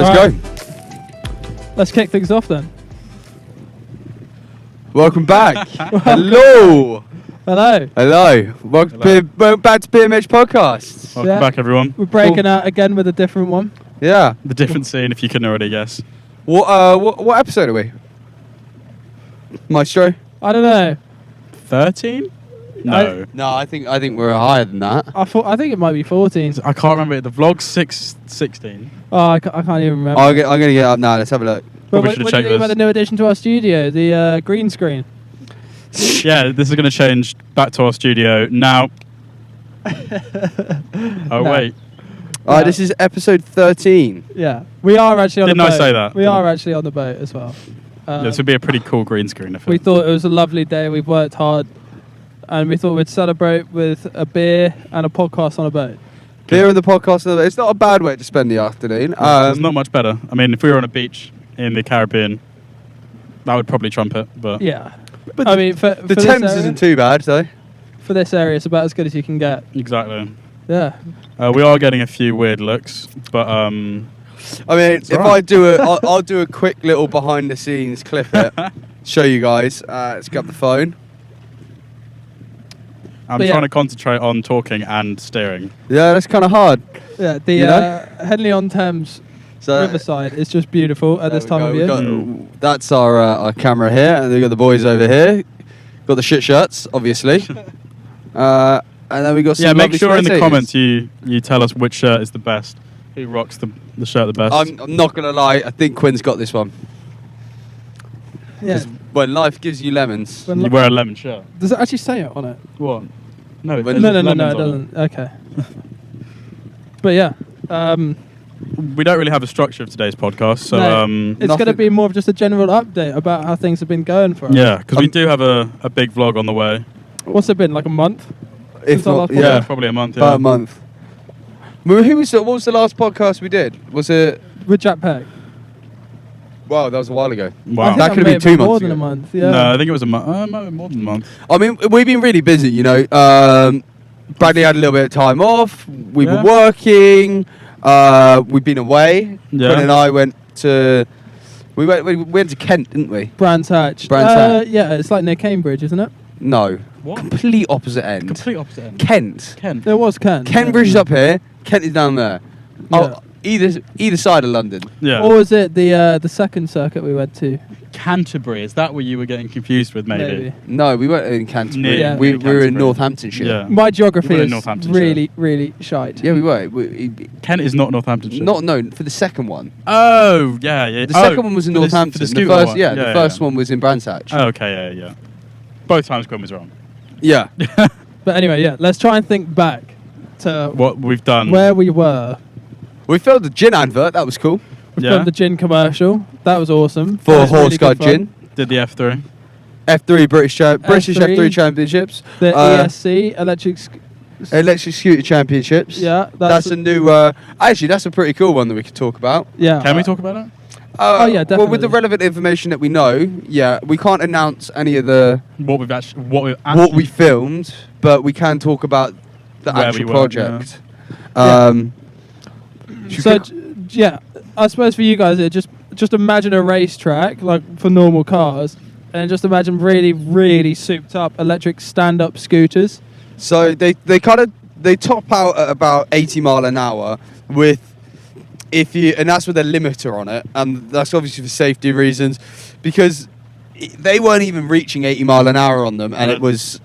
Let's go. Let's kick things off then. Welcome back. Hello. Hello. Welcome back to PMH Podcast. Welcome back, everyone. We're breaking out again with a different one. Yeah. The different scene, if you couldn't already guess. What episode are we? Maestro? I don't know. 13? No. No, I think we're higher than that. I think it might be 14. I can't remember. The vlog's 16. Oh, I can't even remember. I'm going to get up now. Let's have a look. But Probably what should do have you checked think about the this. new addition to our studio, the green screen? Yeah, this is going to change back to our studio now. Wait. Alright, this is episode 13. Yeah. We are actually on Didn't the I boat. say that? We are actually on the boat as well. This would be a pretty cool green screen, I think. We thought it was a lovely day. We've worked hard. And we thought we'd celebrate with a beer and a podcast on a boat. Beer in the podcast. It's not a bad way to spend the afternoon. It's not much better. I mean, if we were on a beach in the Caribbean, that would probably trump it. But Yeah. But I mean, for the this Thames area- isn't too bad, though. For this area, it's about as good as you can get. exactly. Yeah. We are getting a few weird looks, but I mean, if right. I do I'll do a quick little behind the scenes clip it, show you guys. Let's grab the phone. I'm But yeah. trying to concentrate on talking and steering. Yeah, that's kind of hard. Yeah. The You know? Henley-on-Thames So Riverside is just beautiful at this there we time go. of year. We've got- That's our camera here, and we've got the boys over here. Got the shit shirts, obviously. And then we got some Yeah, make lovely sure in the spectators. comments you tell us which shirt is the best. Who rocks the shirt the best? I'm not gonna lie. I think Quinn's got this one. Yeah. 'Cause when life gives you lemons, When you wear a lemon shirt. Does it actually say it on it? What? No, it When- doesn't. No, it Lemons on doesn't. Okay. But yeah. We don't really have a structure of today's podcast, so No. It's going to Nothing- be more of just a general update about how things have been going for us. yeah, because we do have a big vlog on the way. What's it been, like a month? if Since our not, last Yeah, yeah, probably a month. about Yeah. a month. What was the last podcast we did? Was it? With Jack Peck. Wow, that was a while ago. Wow. I think That that could may have been 2 more months than ago. a month. Yeah. No, I think it was a month. Might have been more than a month. I mean, we've been really busy, you know. Bradley had a little bit of time off. We were Yeah. working. We've been away. Yeah. Quinn and I went to. We went to Kent, didn't we? Brands Hatch. Brands Hatch. Yeah, it's like near Cambridge, isn't it? No. What? Complete opposite end. Complete opposite end. Kent. Kent. There was Kent. Cambridge is up here. Kent is down there. Yeah. Oh, either side of London. Yeah. Or was it the second circuit we went to? Canterbury. Is that what you were getting confused with? Maybe. No, we weren't in Canterbury. Near- we near were in Canterbury. Northamptonshire. Yeah. My geography We were in is Northamptonshire. really, really shite. Yeah, we were. Kent is not Northamptonshire. Not known for the second one. Oh, yeah, yeah. The second one was in for Northampton. For The scooter first, one. yeah, the first one was in Brands Hatch. Oh, okay, yeah. Both times Quinn was wrong. Yeah. But anyway, yeah, let's try and think back to What we've done. where we were. We filmed the gin advert. That was cool. We Yeah. filmed the gin commercial. That was awesome. For That was really Horse Guard good fun. Gin. Did the F3. F3 British F3. F3 Championships. The Uh, ESC, electric... Electric Scooter Championships. Yeah, That's a new. Actually, that's a pretty cool one that we could talk about. Yeah. Can we talk about it? Oh, yeah, Well, with the definitely. relevant information that we know, yeah, we can't announce any of the What we've actually. what we filmed, but we can talk about the Where actual we were, project. Yeah. So, Yeah, I suppose for you guys, just imagine a racetrack, like for normal cars, and just imagine really, really souped up electric stand-up scooters. so they top out at about 80 mile an hour with and that's with a limiter on it, and that's obviously for safety reasons, because they weren't even reaching 80 mile an hour on them, and it was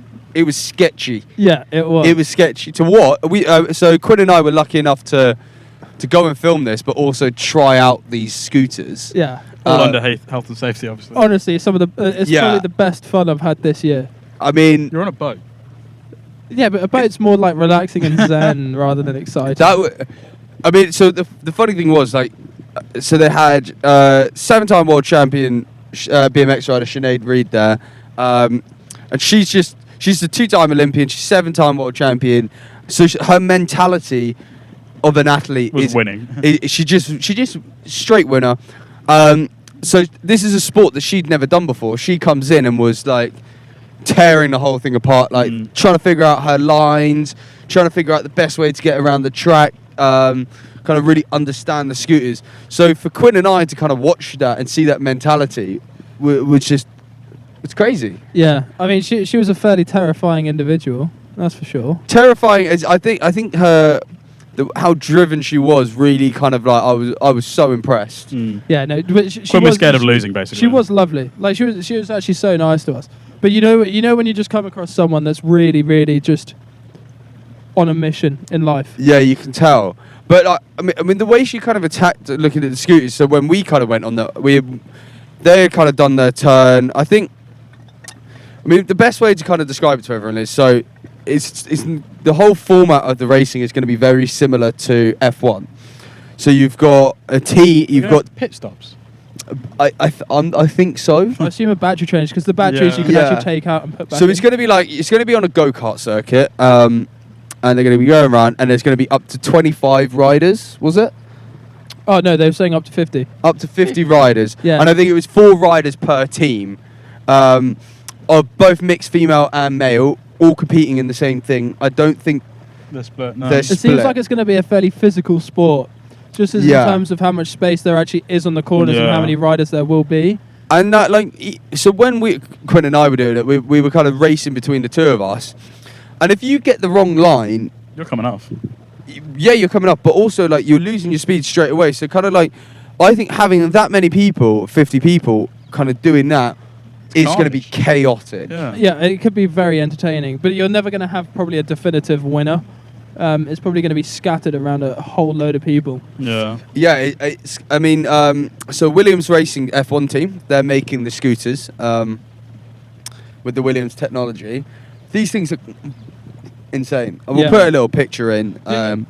sketchy. Yeah, it was. It was sketchy. To what we so Quinn and I were lucky enough to go and film this, but also try out these scooters. Yeah. All Uh, under health and safety, obviously. Honestly, some of the it's Yeah. probably the best fun I've had this year. I mean, You're on a boat. Yeah, but a boat's more like relaxing and zen rather than exciting. so the funny thing was, like, so they had 7-time world champion BMX rider Sinead Reid there, and she's a 2-time Olympian. She's 7-time world champion. So her mentality of an athlete Was is winning. she just straight winner. So this is a sport that she'd never done before. She comes in and was like tearing the whole thing apart, like trying to figure out her lines, trying to figure out the best way to get around the track. kind of really understand the scooters. So for Quinn and I to kind of watch that and see that mentality was just, it's crazy. Yeah, I mean, she was a fairly terrifying individual, that's for sure. Terrifying. I think her, how driven she was, really kind of like I was so impressed. Yeah, no, but she Quinn was scared of losing, basically. She was lovely. Like she was actually so nice to us. But you know when you just come across someone that's really, really just on a mission in life. Yeah, you can tell. But I mean, the way she kind of attacked looking at the scooters. So when we kind of went on they had kind of done their turn. I mean, the best way to kind of describe it to everyone is so it's the whole format of the racing is going to be very similar to F1. So you've got you've got pit stops. I think so. I assume a battery change because the batteries you can actually take out and put back. So it's going to be on a go-kart circuit, and they're going to be going around, and there's going to be up to 25 riders. Was it? Oh no, they were saying up to 50. Up to 50 riders. Yeah. And I think it was 4 riders per team, of both mixed female and male, all competing in the same thing. I don't think They're split. No. they're It split. seems like it's going to be a fairly physical sport, just as in terms of how much space there actually is on the corners and how many riders there will be. And that, so when Quinn and I were doing it, we were kind of racing between the two of us. And if you get the wrong line, You're coming off. yeah, you're coming up, but also like you're losing your speed straight away. So kind of like, I think having that many people, 50 people, kind of doing that is going to be chaotic. Yeah. Yeah, it could be very entertaining, but you're never going to have probably a definitive winner. It's probably going to be scattered around a whole load of people. Yeah. Yeah, it's. I mean, so Williams Racing F1 team, they're making the scooters with the Williams technology. These things are insane. And we'll put a little picture in.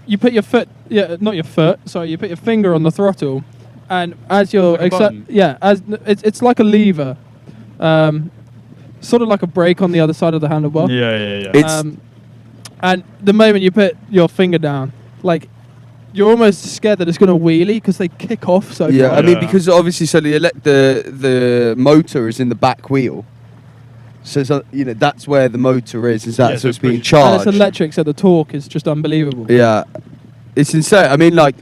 You put your foot, not your foot. Sorry, you put your finger on the throttle, and as you're Like a button. as it's like a lever, sort of like a brake on the other side of the handlebar. Yeah. It's And the moment you put your finger down, like, you're almost scared that it's going to wheelie because they kick off so yeah. far. I mean, because obviously, so the motor is in the back wheel. So that's where the motor is. Is that Yeah, so so it's it's being pretty- charged? And it's electric, so the torque is just unbelievable. Yeah, it's insane. I mean, like,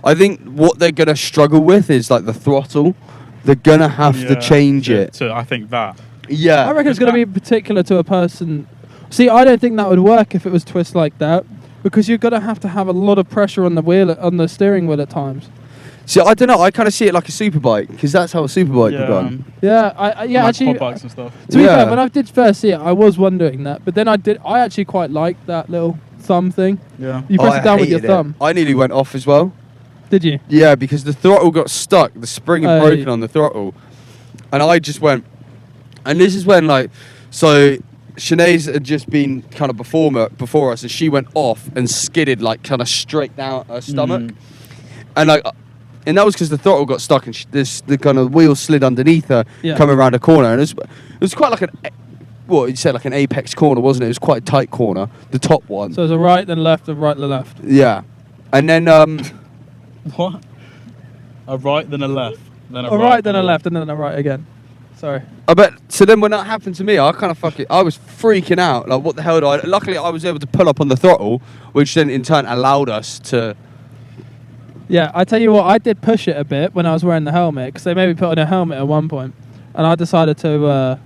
I think what they're gonna struggle with is like the throttle. They're gonna have to change it. So I think that. Yeah, I reckon it's going to be particular to a person. See, I don't think that would work if it was twist like that, because you're going to have a lot of pressure on the wheel, on the steering wheel at times. See, I don't know. I kind of see it like a superbike because that's how a superbike would run. Yeah, Like actually. quad bikes and stuff. To be Yeah. fair, when I did first see it, I was wondering that, but then I actually quite liked that little thumb thing. Yeah. You press it down with your hated it. thumb. I nearly went off as well. Did you? Yeah, because the throttle got stuck. The spring had broken on the throttle, and I just went. And this is when so Sinead's had just been kind of before us, and she went off and skidded kind of straight down her stomach, and and that was because the throttle got stuck and the kind of wheel slid underneath her, coming around a corner, and it was quite like you said, like an apex corner, wasn't it? It was quite a tight corner, the top one. So there's a right, then left, and right, then left. Yeah, and then What? A right, then a left, then A right, then a left, and then a right again. Sorry. I bet. So then, when that happened to me, I kind of I was freaking out. Like, what the hell do I? Luckily, I was able to pull up on the throttle, which then in turn allowed us to. Yeah, I tell you what, I did push it a bit when I was wearing the helmet, because they made me put on a helmet at one point, and I decided to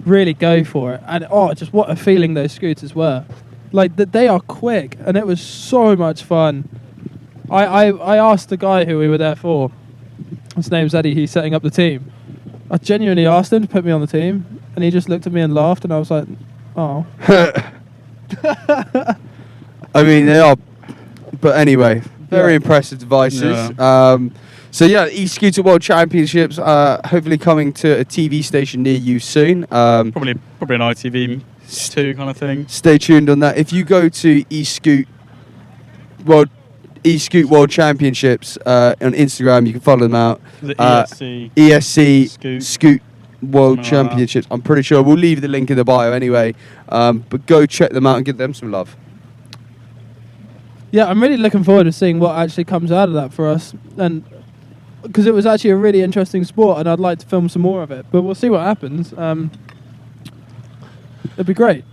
really go for it. And just what a feeling those scooters were. Like, they are quick, and it was so much fun. I asked the guy who we were there for, his name's Eddie, he's setting up the team. I genuinely asked him to put me on the team, and he just looked at me and laughed, and I was like, oh. I mean, they are. But anyway, very impressive devices. Yeah. So yeah, e-scooter world championships hopefully coming to a TV station near you soon. Probably an ITV2 kind of thing. Stay tuned on that. If you go to e-scoot World Championships on Instagram, you can follow them out. The ESC. ESC Scoot World Something like Championships. I'm pretty sure we'll leave the link in the bio anyway. But go check them out and give them some love. Yeah, I'm really looking forward to seeing what actually comes out of that for us, and because it was actually a really interesting sport, and I'd like to film some more of it. But we'll see what happens. It'd be great.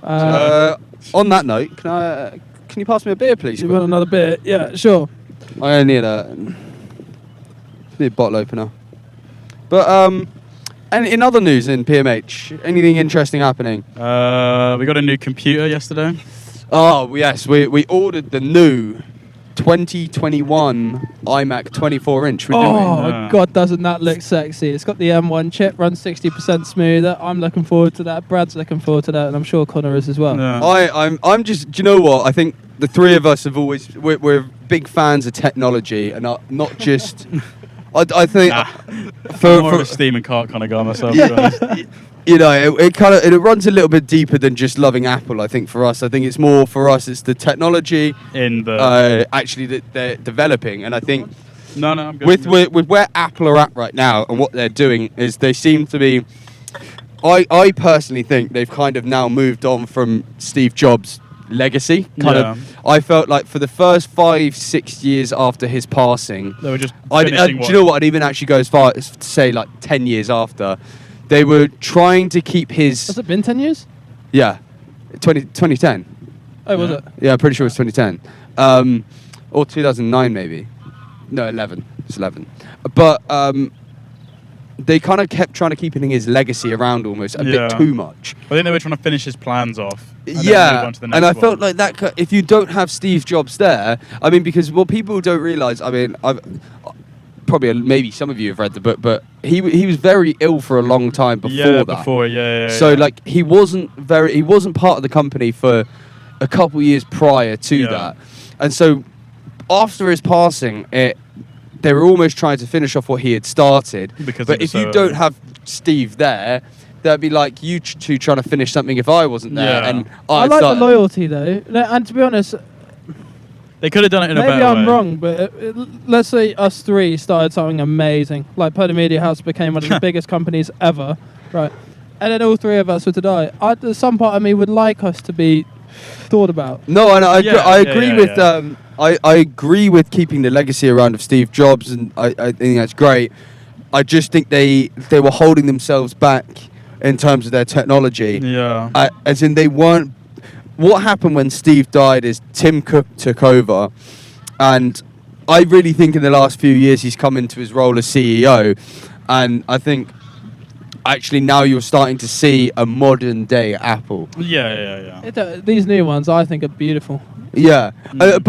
On that note, can can you pass me a beer, please? You want another bit? Yeah, sure. I only need need a bottle opener. But and in other news in PMH, anything interesting happening? We got a new computer yesterday. Oh yes, we ordered the new 2021 iMac 24-inch. Oh God, doesn't that look sexy? It's got the M1 chip, runs 60% smoother. I'm looking forward to that. Brad's looking forward to that, and I'm sure Connor is as well. Yeah. I'm just. Do you know what? I think the three of us have always we're big fans of technology, and not just. I think I'm more of a steam and cart kind of guy myself. To be honest. You know, it runs a little bit deeper than just loving Apple. I think for us, it's more for us. It's the technology In the actually that they're developing, and I think no, I'm good. with where Apple are at right now and what they're doing is they seem to be. I personally think they've kind of now moved on from Steve Jobs' legacy. I felt like for the first 5-6 years after his passing, they were just. do you know what? I'd even actually go as far as to say like 10 years after. They were trying to keep his... Has it been 10 years? Yeah. 2010. Oh, was it? Yeah, I'm pretty sure it's 2010. Or 2009 maybe. No, 11. It's 11. But they kind of kept trying to keep his legacy around almost a bit too much. I think they were trying to finish his plans off. And then move on to the next and I one. felt like that... If you don't have Steve Jobs there... I mean, because what people don't realise... I mean, probably maybe some of you have read the book, but he was very ill for a long time before that. So like he wasn't part of the company for a couple of years prior to that, and so after his passing, they were almost trying to finish off what he had started. But if you don't have Steve there, that'd be like you two trying to finish something if I wasn't there. And I like the loyalty though, and to be honest. They could have done it in a better way. Maybe I'm wrong, but let's say us three started something amazing. Like Pony Media House became one of the biggest companies ever, right? And then all three of us were to die. Some part of me would like us to be thought about. No, and I agree with I agree with keeping the legacy around of Steve Jobs, and I think that's great. I just think they were holding themselves back in terms of their technology. Yeah. As in they weren't. What happened when Steve died is Tim Cook took over, and I really think in the last few years he's come into his role as CEO, and I think actually now you're starting to see a modern day Apple. Yeah. These new ones I think are beautiful. Yeah, but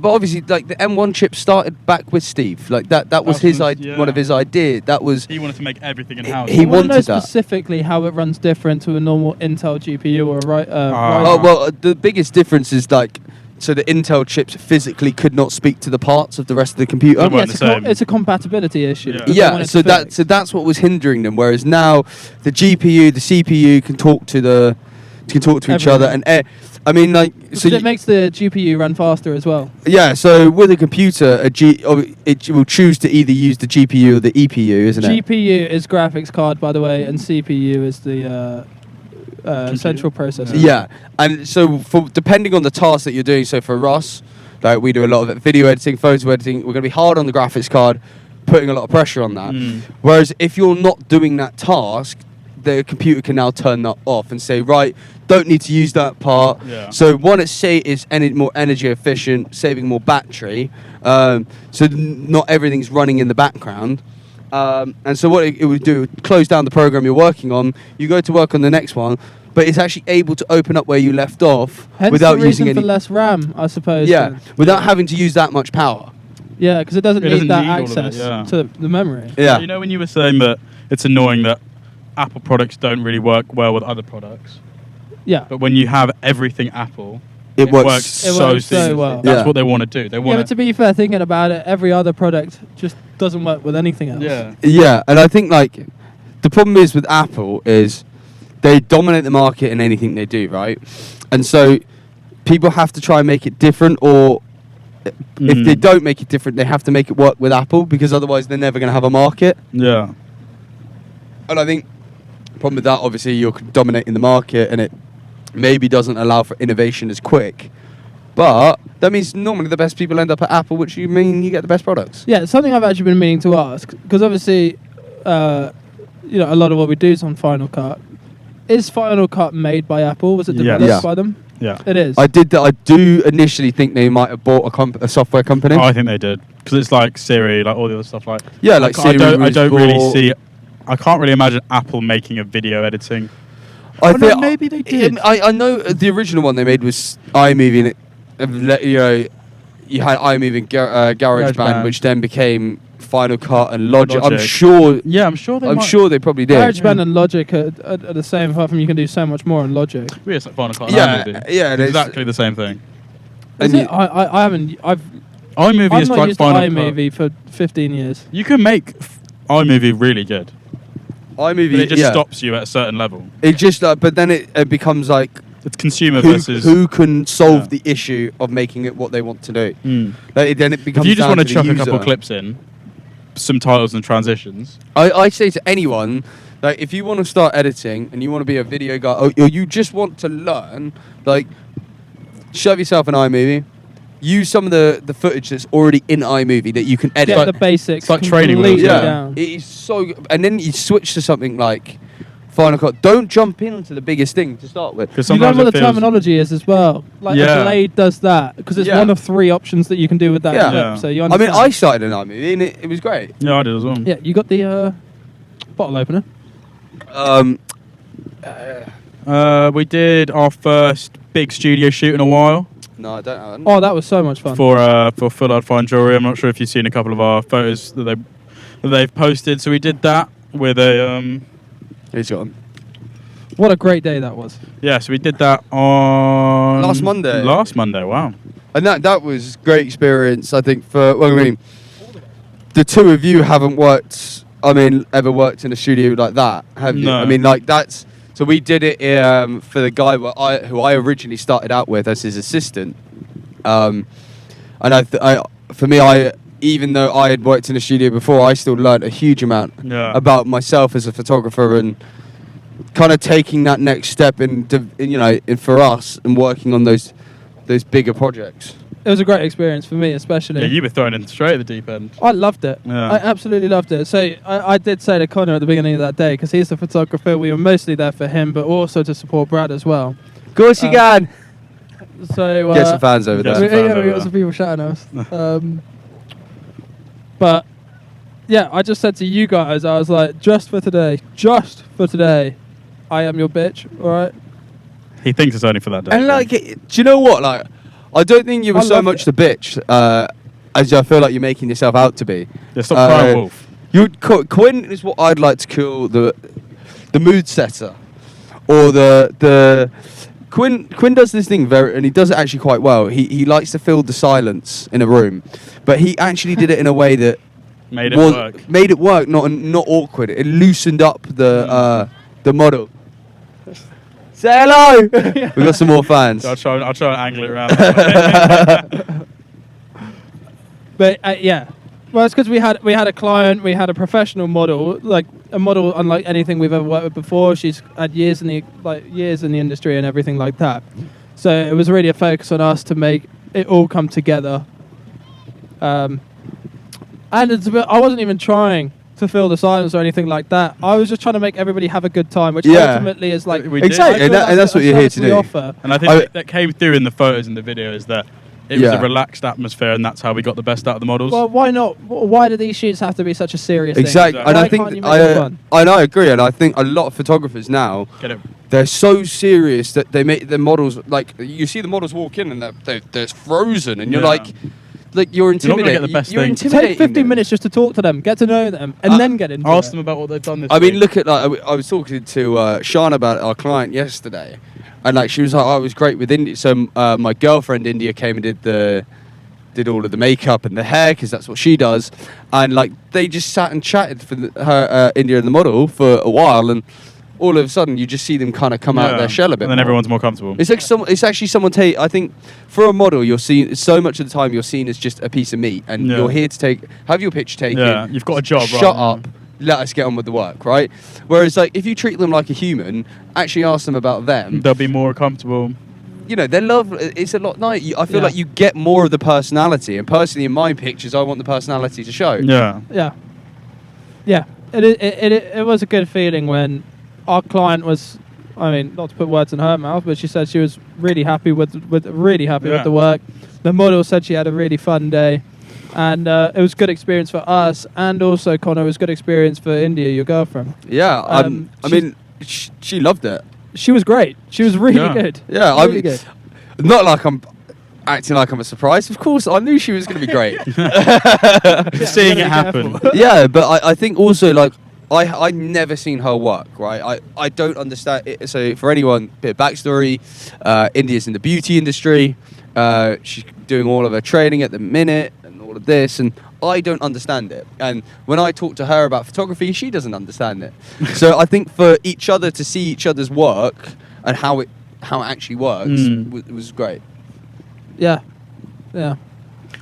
obviously, like the M1 chip started back with Steve. Like that was his one of his ideas. That was he wanted to make everything in house. He wanted that specifically how it runs different to a normal Intel GPU or a Ryzen. Oh well, the biggest difference is like. So the Intel chips physically could not speak to the parts of the rest of the computer. It's a compatibility issue. Yeah, so that's what was hindering them. Whereas now, the GPU, the CPU can talk to each other, and I mean, like, so it makes the GPU run faster as well. Yeah, so with a computer, it will choose to either use the GPU or the EPU, isn't it? GPU is graphics card, by the way, and CPU is the central processor. Yeah, and so depending on the task that you're doing, so for us, like we do a lot of video editing, photo editing, we're going to be hard on the graphics card, putting a lot of pressure on that. Whereas if you're not doing that task, the computer can now turn that off and say, right, don't need to use that part. Yeah. So one, is more energy efficient, saving more battery. So not everything's running in the background. And so what it would do, close down the program you're working on, you go to work on the next one, but it's actually able to open up where you left off without using any... for less RAM, I suppose. Yeah, without having to use that much power. Yeah, because it doesn't need that access to the memory. Yeah. You know when you were saying that it's annoying that Apple products don't really work well with other products. Yeah. But when you have everything Apple, it works so well. That's what they want to do. But to be fair, thinking about it, every other product just doesn't work with anything else. Yeah. Yeah, and I think like the problem is with Apple is they dominate the market in anything they do, right? And so people have to try and make it different, or if they don't make it different, they have to make it work with Apple, because otherwise they're never going to have a market. Yeah. And I think the problem with that, obviously, you're dominating the market, and it maybe doesn't allow for innovation as quick. But that means normally the best people end up at Apple, which you mean you get the best products. Yeah, something I've actually been meaning to ask, because obviously, a lot of what we do is on Final Cut. Is Final Cut made by Apple? Was it developed by them? Yeah. It is. I do initially think they might have bought a software company. Oh, I think they did because it's like Siri, like all the other stuff. Like Siri I don't really bought- see. I can't really imagine Apple making a video editing. I no, maybe they did. I know the original one they made was iMovie, and you had iMovie and GarageBand, which then became Final Cut and Logic. I'm sure. Yeah, I'm sure they. I'm might. sure they probably did. GarageBand and Logic are the same, apart from you can do so much more in Logic. Yeah, it's like Final Cut. Yeah, and iMovie. yeah, It's exactly the same thing. Is it? I haven't. iMovie I've is not like used Final iMovie for 15 years. Cut. You can make iMovie really good, iMovie, but it just stops you at a certain level. It just, but then it becomes like It's consumer versus who can solve the issue of making it what they want to do. Then it becomes. If you just want to chuck a couple clips in, some titles and transitions. I say to anyone, like, if you want to start editing and you want to be a video guy, or you just want to learn, like, shove yourself an iMovie. Use some of the footage that's already in iMovie that you can edit. Get the basics. It's like training wheels, completely yeah. down. It is so good. And then you switch to something like Final Cut. Don't jump into the biggest thing to start with. Because You know sometimes what it the feels. terminology is as well. Like Yeah. a Blade does that because it's Yeah. one of 3 options that you can do with that Yeah. clip. Yeah. So you I understand. mean, I started an iMovie and it was great. Yeah, I did as well. Yeah, you got the bottle opener. We did our first big studio shoot in a while No, I don't have one. Oh, that was so much fun. for Full Out Fine Jewelry. I'm not sure if you've seen a couple of our photos that they've posted. So we did that with a He's got one. What a great day that was. yeah. So we did that on Last Monday. Last Monday. Wow. And that was great experience, I think, the two of you haven't ever worked in a studio like that, have you? No. I mean, like, so we did it for the guy who I originally started out with as his assistant. And even though I had worked in a studio before, I still learned a huge amount about myself as a photographer and kind of taking that next step in for us and working on those bigger projects. It was a great experience for me, especially. Yeah, you were thrown in straight at the deep end. I loved it. Yeah. I absolutely loved it. So I did say to Connor at the beginning of that day, because he's the photographer, we were mostly there for him, but also to support Brad as well. Of course you can. So Get some fans over Get there. some fans we over got some there. people shouting at us. But yeah, I just said to you guys, I was like, just for today, I am your bitch, all right? He thinks it's only for that day. And like, do you know what? Like, I don't think you were I so loved much it. the bitch as I feel like you're making yourself out to be. Yeah, stop crying wolf. Quinn is what I'd like to call the mood setter, or the Quinn does this thing and he does it actually quite well. He likes to fill the silence in a room, but he actually did it in a way that Made it work. not awkward. It loosened up the model. Say hello. We've got some more fans. I'll try and angle it around. But yeah, well, it's because we had a client, we had a professional model, like a model unlike anything we've ever worked with before. She's had years in the industry and everything like that. So it was really a focus on us to make it all come together. And I wasn't even trying to fill the silence or anything like that. I was just trying to make everybody have a good time, which ultimately is like We did. Exactly, I feel and that's what you're here to we do. offer. And I think that came through in the photos and the videos that it was Yeah. a relaxed atmosphere, and that's how we got the best out of the models. Well, why not? Why do these shoots have to be such a serious Exactly, thing? and Why I think can't you make it fun? I agree, and I think a lot of photographers now Get it? they're so serious that they make their models like you see the models walk in and they're frozen, and you're Yeah. like you're You're not gonna intimidated. get the best You're thing. intimidating. Take 15 them. minutes just to talk to them, get to know them, and then get into Ask it. them about what they've done this I mean, week. look at I was talking to Sean about our client yesterday, and like she was like, "Oh, I was great with India." So my girlfriend India came and did all of the makeup and the hair because that's what she does, and like they just sat and chatted for her India and the model for a while, and all of a sudden you just see them kind of come out of their shell a bit. And then more. everyone's more comfortable. It's like it's actually someone I think for a model you're seen so much of the time you're seen as just a piece of meat, and Yeah. you're here to have your picture taken. Yeah, you've got a job, right? Shut up. Let us get on with the work, right? Whereas like if you treat them like a human, actually ask them about them. They'll be more comfortable. You know, it's a lot nice. I feel Yeah. like you get more of the personality, and personally in my pictures I want the personality to show. Yeah. Yeah. It was a good feeling when our client was I mean, not to put words in her mouth, but she said she was really happy with the work. The model said she had a really fun day, and it was a good experience for us, and also Connor, it was a good experience for India, your girlfriend. Yeah, I mean, she loved it. She was great. She was really good. Yeah, really good. Not like I'm acting like I'm a surprise. Of course, I knew she was going to be great. Seeing it happen. Yeah, but I think also like I've never seen her work, right? I don't understand it. So for anyone, bit of backstory, India's in the beauty industry. She's doing all of her training at the minute and all of this, and I don't understand it. And when I talk to her about photography, she doesn't understand it. So I think for each other to see each other's work and how it actually works was great. Yeah.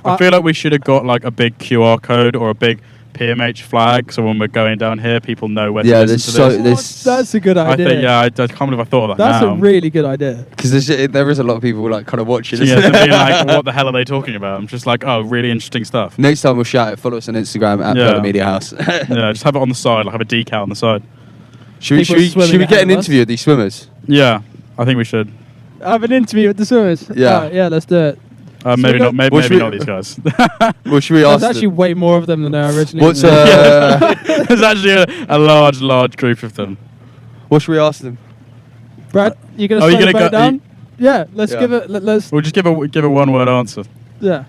I feel like we should have got like a big QR code or a big PMH flag, so when we're going down here, people know where to listen to this. That's a good idea. I can't believe I thought of that. That's a really good idea. Because there is a lot of people like kind of watching. So, to be like, what the hell are they talking about? I'm just like, oh, really interesting stuff. Next time we'll shout it. Follow us on Instagram at Burner Media House. Yeah, just have it on the side, like have a decal on the side. Should we get an interview with these swimmers? Yeah, I think we should. Have an interview with the swimmers. Yeah, yeah, let's do it. Maybe not. Maybe not these guys. Well, should we ask? There's actually way more of them than there originally. What's There's actually a large group of them. What should we ask them? Brad, you gonna slow the boat down? Yeah, let's give it. Let's. We'll just give a one-word answer. Yeah.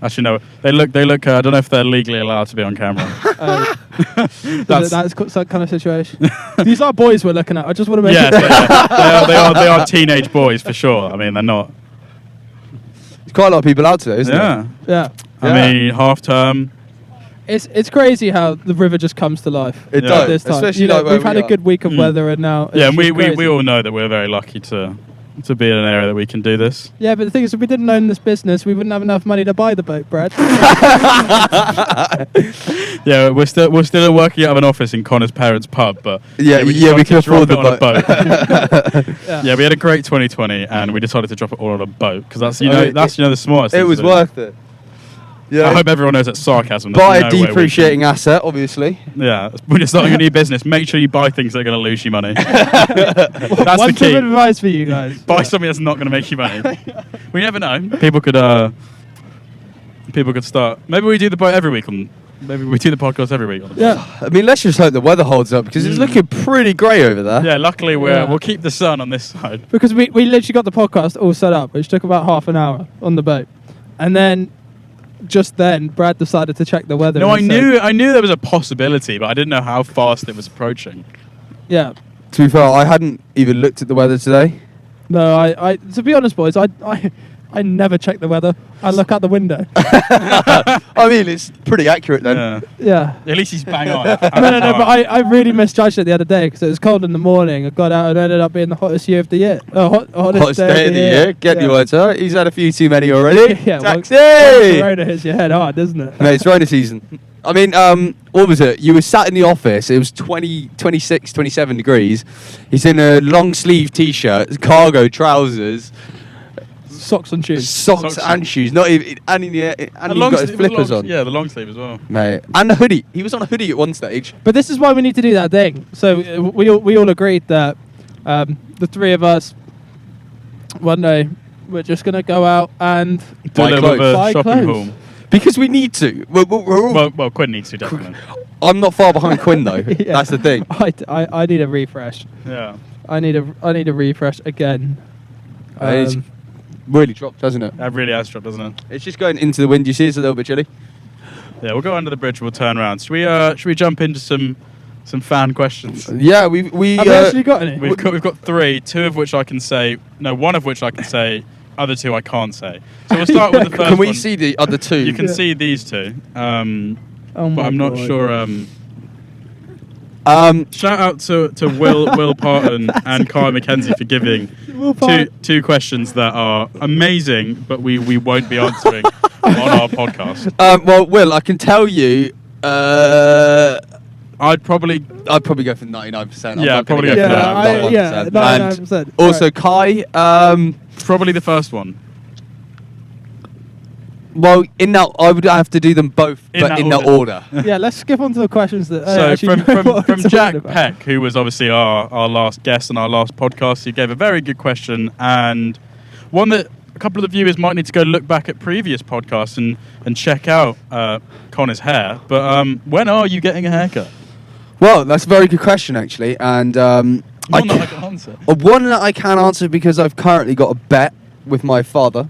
Actually, no. They look. I don't know if they're legally allowed to be on camera. That's that kind of situation. These are boys we're looking at. I just want to make it. They are teenage boys for sure. I mean, they're not. Quite a lot of people out today, isn't there? Yeah. I mean, half term. It's crazy how the river just comes to life. It does, this time. especially like we've had a good week of weather, and now and we all know that we're very lucky to be in an area that we can do this. Yeah, but the thing is, if we didn't own this business, we wouldn't have enough money to buy the boat, Brad. Yeah, we're still working out of an office in Connor's parents' pub, but we can afford the boat. Yeah, we had a great 2020, and we decided to drop it all on a boat because that's the smartest. It was worth it. Yeah. I hope everyone knows that's sarcasm. Buy a depreciating asset, obviously. Yeah, when you're starting a new business, make sure you buy things that are going to lose you money. That's One the key. tip of advice for you guys: buy something that's not going to make you money. We never know. People could start. Maybe we do the boat every week. Maybe we do the podcast every week. I mean, let's just hope the weather holds up because it's looking pretty grey over there. Yeah, luckily we'll keep the sun on this side because we literally got the podcast all set up, which took about half an hour on the boat, and then. Just then, Brad decided to check the weather. No, I knew there was a possibility, but I didn't know how fast it was approaching. Yeah. To be fair, I hadn't even looked at the weather today. No, I to be honest, boys, I never check the weather. I look out the window. I mean, it's pretty accurate then. Yeah. At least he's bang on. No, but I really misjudged it the other day because it was cold in the morning. I got out and it ended up being the hottest year of the year. Hottest day of the year. Get your words out. He's had a few too many already. Yeah, Taxi! Corona hits your head hard, doesn't it? Mate, it's Rona season. I mean, what was it? You were sat in the office. It was 26, 27 degrees. He's in a long sleeve t-shirt, cargo trousers. Socks and shoes. Socks and shoes. Not even, and he got his flippers on. Yeah, the long sleeve as well. Mate, and a hoodie. He was on a hoodie at one stage. But this is why we need to do that thing. So we all agreed that the three of us one day we're just gonna go out and do a little bit of a shopping clothes. haul. Because we need to. We're all well, Quinn needs to definitely. I'm not far behind Quinn though. Yeah. That's the thing. I need a refresh. Yeah. I need a refresh again. It's really dropped, hasn't it? That really has dropped, doesn't it? It's just going into the wind. You see, it's a little bit chilly. Yeah, we'll go under the bridge. We'll turn around. Should we jump into some fan questions? Yeah, we have we actually got any? We've got three. Two of which I can say. No, one of which I can say. Other two I can't say. So we'll start with the first one. Can we see the other two? You can see these two. But I'm not sure. Shout out to Will Parton and Kai McKenzie for giving two questions that are amazing, but we won't be answering on our podcast. Well, Will, I can tell you. I'd probably go for 99%. Yeah, I'd probably go for that. Yeah, 99%. And also, Kai, probably the first one. Well, in that, I would have to do them both, In but that in that order. Yeah, let's skip on to the questions that. So actually know from what we're talking Jack about. Peck, who was obviously our last guest on our last podcast, he gave a very good question, and one that a couple of the viewers might need to go look back at previous podcasts and check out Connor's hair. But when are you getting a haircut? Well, that's a very good question, actually, and One that I can answer. one that I can answer because I've currently got a bet with my father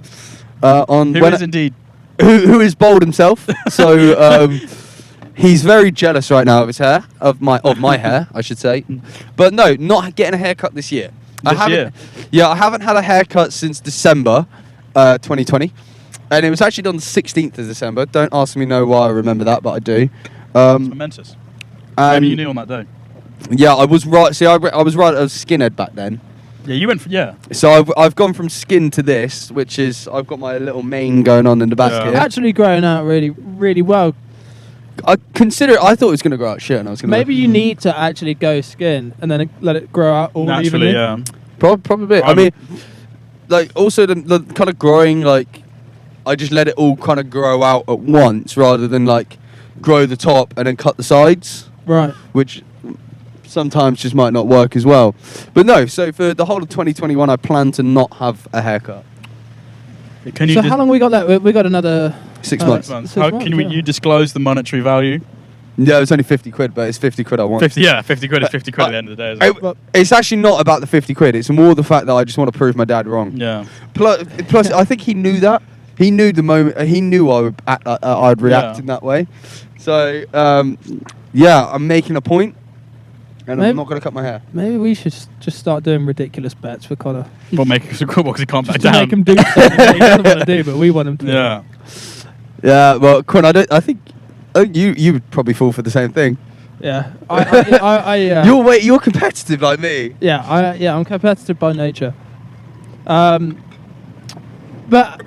on Who is indeed. who is bold himself. So he's very jealous right now of his hair, of my hair, I should say. But no, not getting a haircut this year. Yeah, I haven't had a haircut since December 2020, and it was actually on the 16th of December. Don't ask me why I remember that, but I do. It's momentous. Maybe you knew on that day. Yeah, I was right. See, I was right. I was skinhead back then. Yeah, you went for So I've gone from skin to this, which is I've got my little mane going on in the back Yeah. here. Actually, growing out really, really well. I thought it was going to grow out shit, and I was going to. Maybe you need to actually go skin and then let it grow out all naturally. evenly. Yeah. Probably. I mean, like also the kind of growing, like I just let it all kind of grow out at once rather than like grow the top and then cut the sides, Right. which sometimes just might not work as well. But no, so for the whole of 2021, I plan to not have a haircut. Can you So how long we got left? We got another 6 months. 6 months. 6 How months, can yeah. you disclose the monetary value? Yeah, it was only 50 quid, but it's 50 quid I want. 50 quid is 50 quid at the end of the day, isn't it? It's actually not about the 50 quid. It's more the fact that I just want to prove my dad wrong. Yeah. Plus, I think he knew that. He knew the moment. He knew I would I'd react Yeah. in that way. So, yeah, I'm making a point, and Maybe- I'm not going to cut my hair. Maybe we should just start doing ridiculous bets for Connor. Well, make it cool because he can't back Just to down. make him do something that he doesn't want to do, but we want him to. Yeah. Yeah, well, Quinn, I think you would probably fall for the same thing. Yeah. I You're competitive like me. I'm competitive by nature. But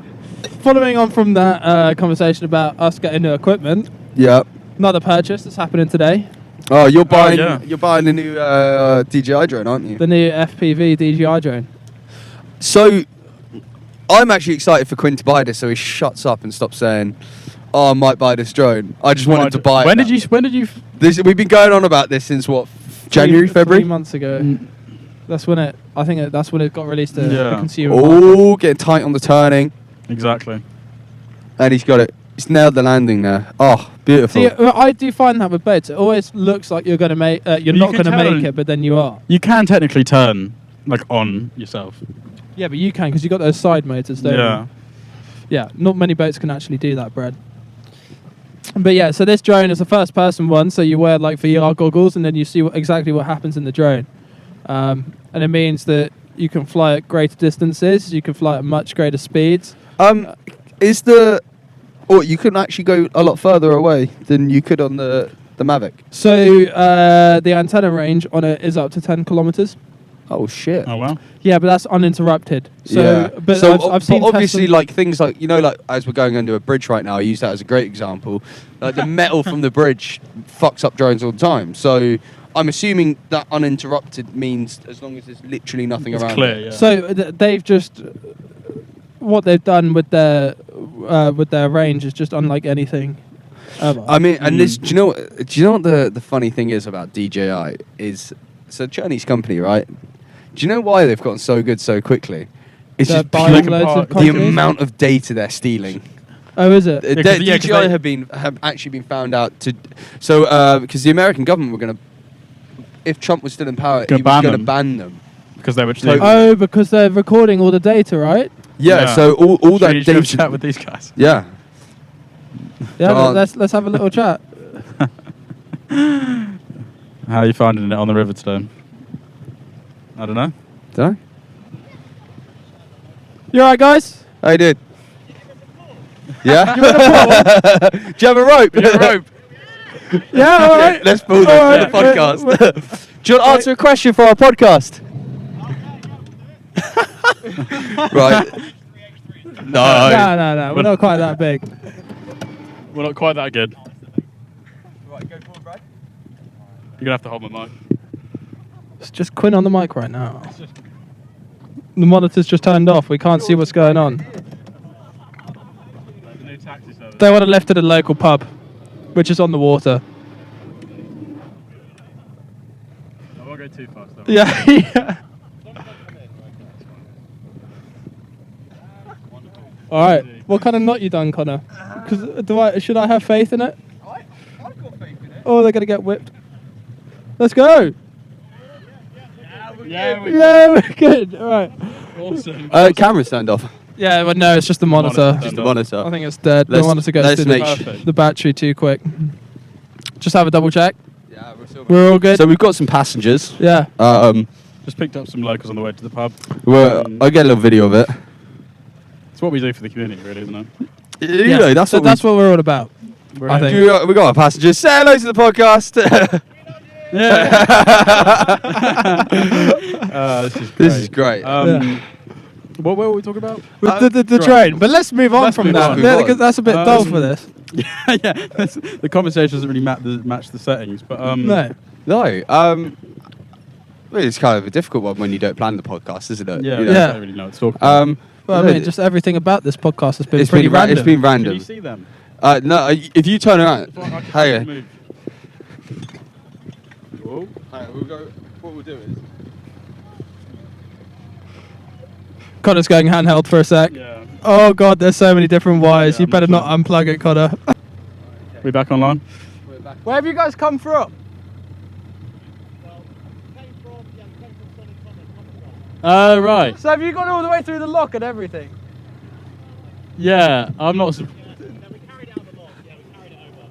following on from that conversation about us getting new equipment, Yeah. another purchase that's happening today. Oh, you're buying yeah. you're buying a new DJI drone, aren't you? The new FPV DJI drone. So, I'm actually excited for Quinn to buy this, so he shuts up and stops saying, "Oh, I might buy this drone." I just wanted to buy it. When now. did you? We've been going on about this since what? January, 3 February. months ago. That's when it got released to Yeah. the consumer market. Oh, getting tight on the turning, Exactly. and he's got it. He's nailed the landing there. Oh, beautiful. See, I do find that with boats, it always looks like you're going to make, you're You not can going to tell- make it, but then you are. You can technically turn like on yourself. Yeah, but you can because you got those side motors, don't Yeah. you? Yeah, not many boats can actually do that, Brad. But yeah, so this drone is a first-person one, so you wear like VR goggles, and then you see exactly what happens in the drone, and it means that you can fly at greater distances, you can fly at much greater speeds. Is the or you can actually go a lot further away than you could on the Mavic? So the antenna range on it is up to 10 kilometers. Oh shit. Oh well. Yeah, but that's uninterrupted. So, yeah. but so I've seen obviously Tesla- like things like like as we're going under a bridge right now, I use that as a great example. Like the metal from the bridge fucks up drones all the time. So I'm assuming that uninterrupted means as long as there's literally nothing It's around. clear. it. Yeah. So they've just what they've done with their range is just unlike anything ever. I mean, and this, do you know what the funny thing is about DJI is? It's a Chinese company, right? Do you know why they've gotten so good so quickly? It's They're just buying pure- loads of the companies? amount of data they're stealing. Oh, is it? DJI have actually been found out to, so because the American government were going to, if Trump was still in power, he was going to ban them. because they were. Totally. Oh, because they're recording all the data, right? Yeah, so all that You should have data. chat with these guys. Yeah, Yeah, Oh. let's have a little chat. How are you finding it on the river today? I don't know. did I? You alright, guys? How you did? Yeah. Do you have a rope? You have a rope? Yeah, all right. Let's pull this All for the right, podcast. wait. Do you want to answer a question for our podcast? Right. No. No. We're not quite that big. We're not quite that good. Right, go forward, Brad. You're gonna have to hold my mic. It's just Quinn on the mic right now. The monitor's just turned off. We can't see what's going on. The new They want to lift at a local pub, which is on the water. I won't go too fast though. Yeah. Yeah. All right. What kind of knot you done, Connor? Because should I have faith in it? I've got faith in it. Oh, they're gonna get whipped. Let's go. Yeah, Yeah, we're good. All right. awesome. Camera's turned off. Yeah, but no, it's just the monitor. Just the monitor. I think it's dead. The Let's- monitor goes let's to make the battery too quick. Just have a double check. Yeah, We're all good. So we've got some passengers. Yeah. Just picked up some locals on the way to the pub. I'll get a little video of it. It's what we do for the community, really, isn't it? You know, that's so what that's what we're all about. I think. we got our passengers. Say hello to the podcast. Yeah. This is great. This is great. What were we talking about? With the train. But let's move on Let's from move that. on. Yeah, because that's a bit dull for this. Yeah. The conversation doesn't really match the settings, but No. No. Well, it's kind of a difficult one when you don't plan the podcast, isn't it? Yeah, You know? I don't really know what to talk about. Well, I mean, just everything about this podcast has been It's pretty been random. It's been Can random. you see them? No, if you turn around. Hey. Move. Whoa. We'll go. What we'll do is. Connor's going handheld for a sec. Yeah. Oh god, there's so many different wires. Yeah, You I'm better not not unplug it, Connor. We back online? Where have you guys come from? Oh, right. So have you gone all the way through the lock and everything? Yeah, I'm not.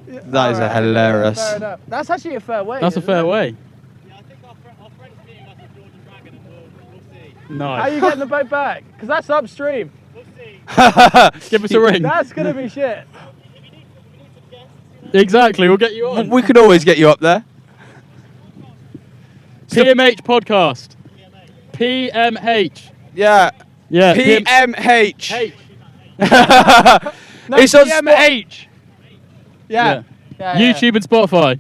That is a hilarious. Fair enough. That's actually a fair way. That's a isn't fair it? way. Yeah, I think our friends meeting us at Jordan Dragon and we'll see. Nice. How are you getting the boat back? Because that's upstream. We'll see. Give us a ring. That's gonna be shit. If you need some guests, Exactly, we'll get you on. We could always get you up there. PMH Podcast. PMH. Yeah. Yeah. PMH. H. No, It's on PMH. Yeah. YouTube and Spotify.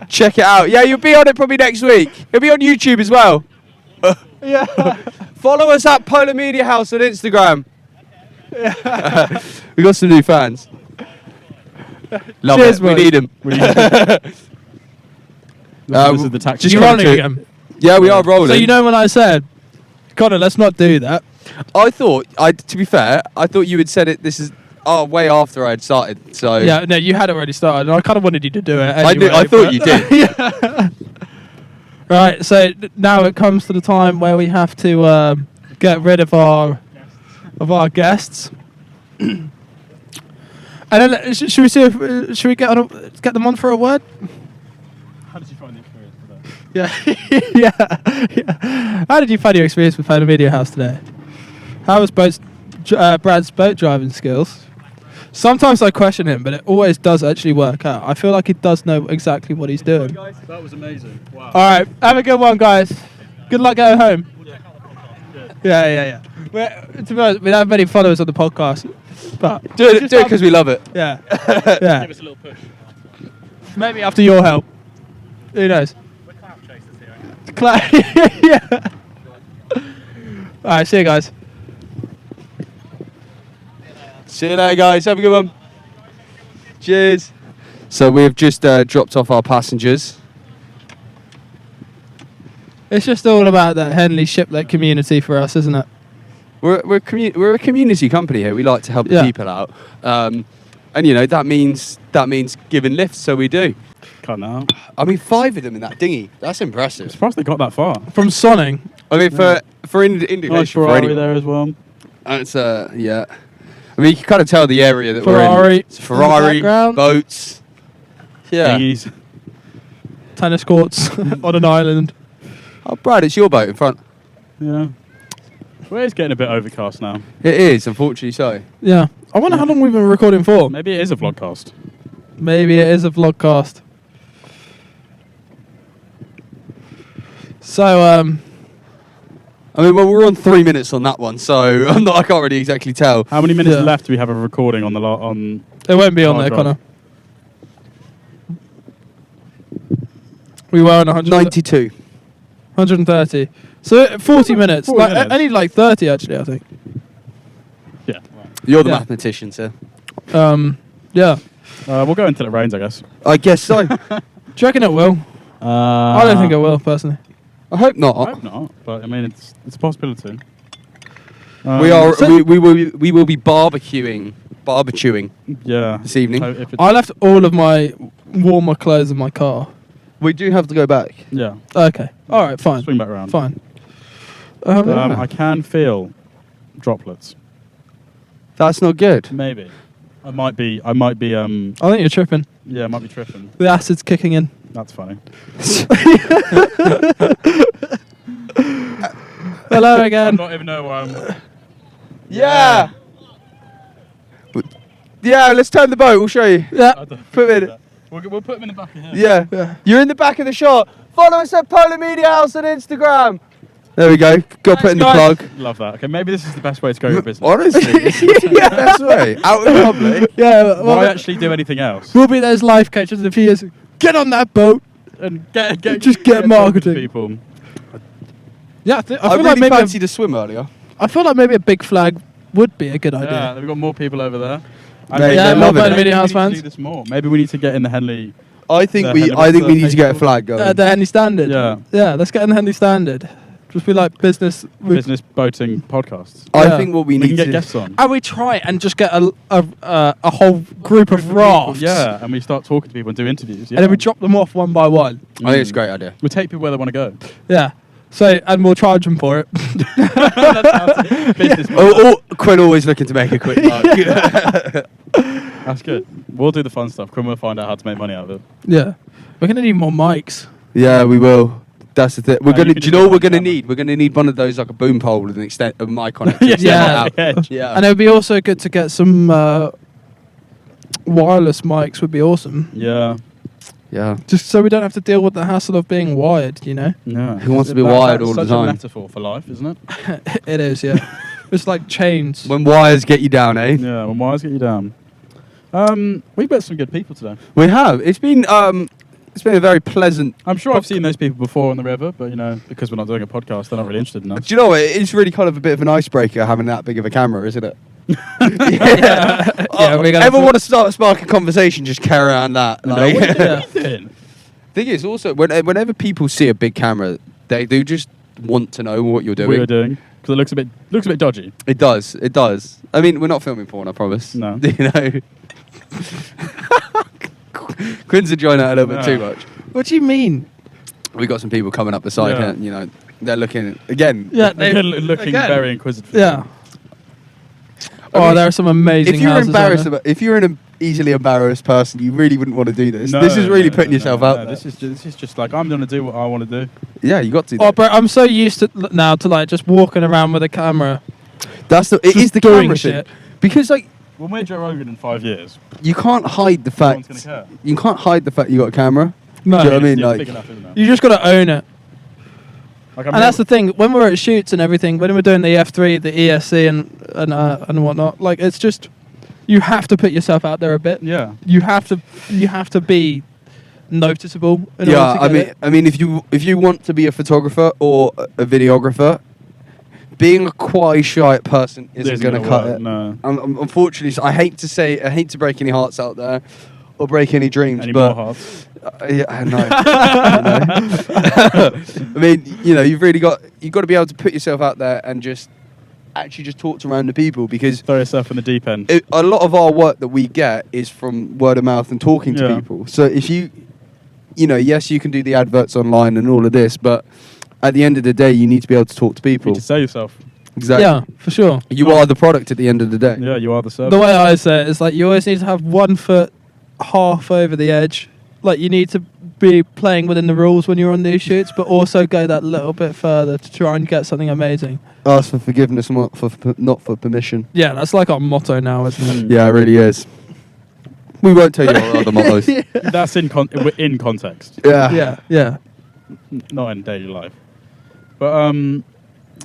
Check it out. Yeah, you'll be on it probably next week. It'll be on YouTube as well. Yeah. Follow us at Polar Media House on Instagram. We got some new fans. Love Cheers, it. We mate. need them. This is the taxi. just You come rolling to- again? Yeah, we are rolling. So you know when I said, Connor, let's not do that. I thought, to be fair, I thought you had said it. This is way after I had started. So Yeah, no, you had already started, and I kind of wanted you to do it. I Anyway, thought but- you did. Yeah. Right, so now it comes to the time where we have to get rid of our guests. And then should we see if should we get them on for a word? How did you find the experience today? Yeah, yeah. How did you find your experience with Polar Media House today? How was Brad's boat driving skills? Sometimes I question him, but it always does actually work out. I feel like he does know exactly what he's doing. That was amazing. Wow. All right, have a good one, guys. Good luck going home. Yeah. To be honest, we don't have many followers on the podcast, but Do it because we love it. yeah, Give yeah. us a little push. Maybe after your help. Who knows? We're clout chasers here. Yeah. All right, see you guys. See you later, guys. Have a good one. Cheers. So we've just dropped off our passengers. It's just all about that Henley shiplet community for us, isn't it? We're a community company here. We like to help the Yeah. people out, and that means giving lifts. So we do. Cut now. I mean, 5 of them in that dinghy. That's I'm impressive. surprised they got that far. From Sonning. I mean, for indication Nice for Ferrari anyone. there as well. It's yeah. I mean, you can kind of tell the area that we're Ferrari in. It's Ferrari, in the background. boats. Yeah. Dinghies. Tennis courts on an island. Oh, Brad, it's your boat in front. Yeah. Well, it's getting a bit overcast now. It is, unfortunately so. Yeah. I wonder how long we've been recording for. Maybe it is a vlogcast. Maybe it is a vlogcast. So, I mean, well, we're on 3 minutes on that one, so I can't really exactly tell. How many minutes Yeah. left do we have of recording on the on? it won't be on Hard there, drive. Connor. We were on 92. 130. So 40 minutes. 40 minutes. I need like 30 actually, I think. Yeah. You're the Yeah. mathematician, sir. Yeah. We'll go until it rains, I guess. I guess so. Do you reckon it will? I don't think it will, personally. I hope not. I hope not, but I mean, it's a possibility. We will be barbecuing Yeah. this evening. So if I left all of my warmer clothes in my car. We do have to go back. yeah. Okay. All right, fine. Swing back around. Fine. I can feel droplets. That's not good. Maybe. I might be. I think you're tripping. Yeah, I might be tripping. The acid's kicking in. That's funny. Hello I again. don't even know where I'm. Yeah. Yeah, let's turn the boat. We'll show you. Yeah. I don't- Put him in. We'll put them in the back of here. Yeah. Yeah. You're in the back of the shot. Follow us at Polar Media House on Instagram. There we go. Got put in the guys. plug. Love that. Okay, maybe this is the best way to grow your business. Honestly, yeah, that's right. Out in public. Yeah. Why actually do anything else? We'll be those life coaches in a few years. Get on that boat. And get Just get talking to marketing. people. Yeah, I I feel really like maybe fancied to swim earlier. I feel like maybe a big flag would be a good idea. Yeah, we've got more people over there. And Mate, maybe- they're Yeah, more loving Polar it. Media House we need to fans. do this more. Maybe we need to get in the Henley. I think The we Henley need to get a Facebook. flag going. The Henley Standard. Yeah. Yeah, let's get in the Henley Standard. Just be like business. Business boating podcasts. I Yeah. think what we We need can get to guests on. And we try and just get a whole group of rafts. Yeah, and we start talking to people and do interviews. Yeah. And then we drop them off one by one. I think it's a great idea. We take people where they want to go. Yeah. So, and we'll charge them for it. Business Oh, Quinn always looking to make a quick buck. That's good. We'll do the fun stuff. Quinn will find out how to make money out of it. Yeah. We're going to need more mics. Yeah, we will. That's the thing. We're You gonna. can Do you just know what put we're it gonna on camera. need? We're gonna need one of those like a boom pole with an extent of mic on it. Yeah. Yeah. Yeah. Yeah. And it would be also good to get some wireless mics would be awesome. Yeah. Yeah. Just so we don't have to deal with the hassle of being wired, you know? Yeah. Who wants to be That- wired that's all the such time? a metaphor for life, isn't it? It is, yeah. It's like chains. When wires get you down, eh? Yeah. When wires get you down. We met some good people today. We have. It's been a very pleasant. I'm sure I've seen those people before on the river, but you know, because we're not doing a podcast, they're not really interested in us. Do you know what? It's really kind of a bit of an icebreaker having that big of a camera, isn't it? Yeah, we're gonna Ever put- want to spark a conversation? Just carry on that. No, Like, what are you doing? thing is, also, whenever people see a big camera, they do just want to know what you're doing. We were doing because it looks a bit dodgy. It does. It does. I mean, we're not filming porn, I promise. No. You know. Quinn's enjoying that a little bit too Yeah. much. What do you mean? We got some people coming up the side, Yeah. and you know, they're looking again. Yeah, They're looking again. very inquisitive. Yeah. I Oh, mean, there are some amazing If you're houses. embarrassed if you're an easily embarrassed person, you really wouldn't want to do this. No, This is really no, putting no, yourself no, out no. there. This is just like I'm gonna do what I want to do. Yeah, you got to. Oh, bro, I'm so used to now to like just walking around with a camera. It is the doing camera shit. thing. Because like When we're Joe Rogan in 5 years, you can't hide the no one's fact. gonna care. You can't hide the fact you got a camera. No, Do you know what I mean? It's Like, big enough, isn't it? you just got to own it. Like, And that's the thing. When we're at shoots and everything, when we're doing the F3, the ESC, and whatnot, like it's just you have to put yourself out there a bit. yeah. You have to be noticeable. In yeah, order to get I mean, if you want to be a photographer or a videographer, being a shy person isn't going to cut work, it. No. Unfortunately, so I hate to break any hearts out there, or break any dreams. Any but more hearts? Yeah, I know. I mean, you know, you've got to be able to put yourself out there and just actually just talk to random people, because Throw yourself in the deep end. a lot of our work that we get is from word of mouth and talking to Yeah. people. So if you know, yes, you can do the adverts online and all of this, but at the end of the day, you need to be able to talk to You people. need to sell yourself. Exactly. Yeah, for sure. You are the product at the end of the day. Yeah, you are the service. The way I say it is like you always need to have 1 foot half over the edge. Like you need to be playing within the rules when you're on these shoots, but also go that little bit further to try and get something amazing. Ask for forgiveness, not for permission. Yeah, that's like our motto now, isn't it? Yeah, it really is. We won't tell you our other mottos. That's in context, Yeah. Yeah, yeah. not in daily life. But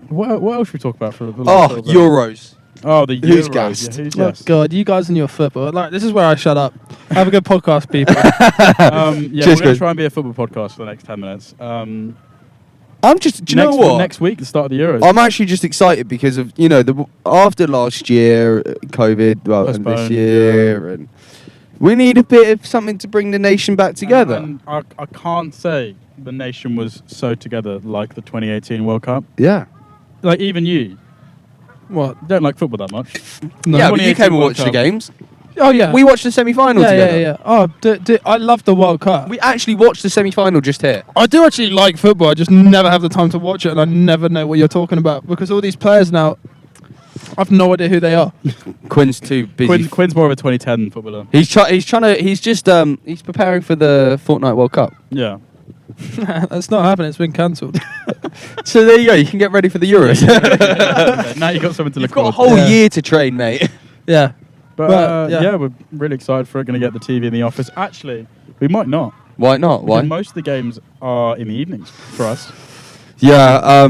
what else should we talk about for the Oh, last little bit? Euros. Oh, the Who's Euros. gassed? Yeah, who's Oh gassed? God, you guys and your football. Like this is where I shut up. Have a good podcast, people. Yeah, Cheers, we're going guys. to try and be a football podcast for the next 10 minutes. I'm just. Do you know what? Next week, the start of the Euros. I'm actually just excited because of after last year, COVID, and this Postponed, year, and we need a bit of something to bring the nation back together. And I can't say the nation was so together like the 2018 World Cup. Yeah. Like even you What? don't like football that much. No. Yeah, but you 2018 came and World watched the Cup. games. Oh yeah. We watched the semi-final yeah, together. yeah. Oh, I love the World Cup. We actually watched the semi-final just here. I do actually like football. I just never have the time to watch it, and I never know what you're talking about because all these players now, I've no idea who they are. Quinn's too busy. Quinn's more of a 2010 footballer. He's preparing for the Fortnite World Cup. Yeah. That's not happening. It's been cancelled. So there you go. You can get ready for the Euros. Now you've got something to look You've got a forward whole to. Yeah. year to train, mate. Yeah. But yeah. yeah, we're really excited for it. Going to get the TV in the office. Actually, we might not. Why not? Why? Because most of the games are in the evenings for us. Yeah.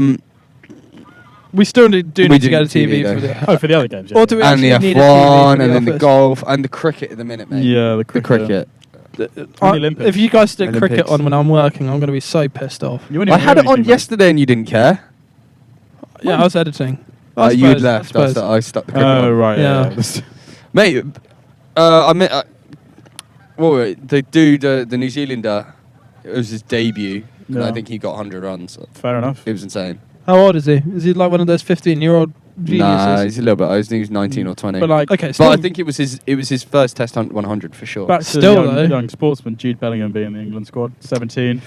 We still do We need do to get a need TV TV though. for the. Oh, for the other games. Yeah. Or do we And the actually need a TV F1 for and then the office? golf and the cricket at the minute, mate. Yeah, the The cricket. And the Olympics. If you guys stick cricket Olympics. on when I'm working, I'm going to be so pissed off. You wouldn't I even had know it on anything, mate. yesterday and you didn't care. Yeah, I was editing. I You'd suppose, left. I suppose. I stuck the cricket Oh on. right. Yeah. Yeah. Mate, I mean, what were it? The dude, the New Zealander, it was his debut. And Yeah. I think he got 100 runs. Fair enough. It was insane. How old is he? Is he like one of those 15-year-old geniuses? Nah, he's a little bit. I think he was 19 or 20. But like, Okay, But still, I think it was his first Test 100 for sure. back to Still, the though. young sportsman Jude Bellingham being in the England squad, 17.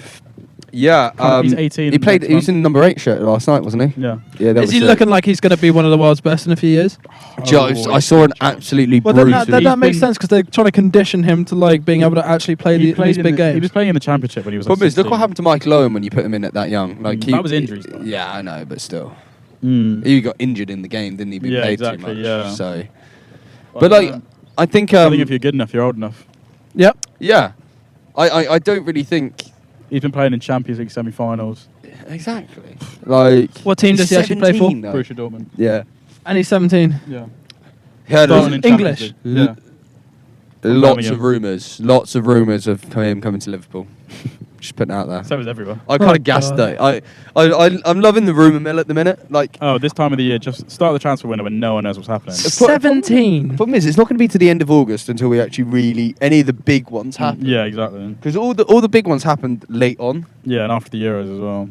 Yeah, He's 18 He played. next He was month. in the number 8 shirt last night, wasn't he? Yeah. Yeah, that is was he it. looking like he's going to be one of the world's best in a few years? I saw an absolutely Well, then brutal. that makes been- sense because they're trying to condition him to like being able to actually play these big He games. was playing in the championship when he was. Problem Like is, look 16. what happened to Michael Owen when you put him in at that young. Like That was injuries, though. Yeah, I know, but still, Mm. he got injured in the game, didn't he? Been Yeah, played exactly, too much. yeah. So, but like, I think. I think if you're good enough, you're old enough. Yep. Yeah, I don't really think. He's been playing in Champions League semi-finals. Exactly. Like, What team does he actually play for? 17 though. Borussia Dortmund. Yeah. And he's 17. Yeah. Heard Starting of in Champions English. League. Yeah. lots Birmingham. lots of rumours of him coming to Liverpool. Just putting it out there. So is everyone. I kind Oh, of gassed God. though. I'm loving the rumour mill at the minute. Like, Oh, this time of the year, just start the transfer window when no one knows what's happening. 17. problem is, it's not going to be to the end of August until we actually really any of the big ones happen. Yeah, exactly. Because all the big ones happened late on. Yeah, and after the Euros as well.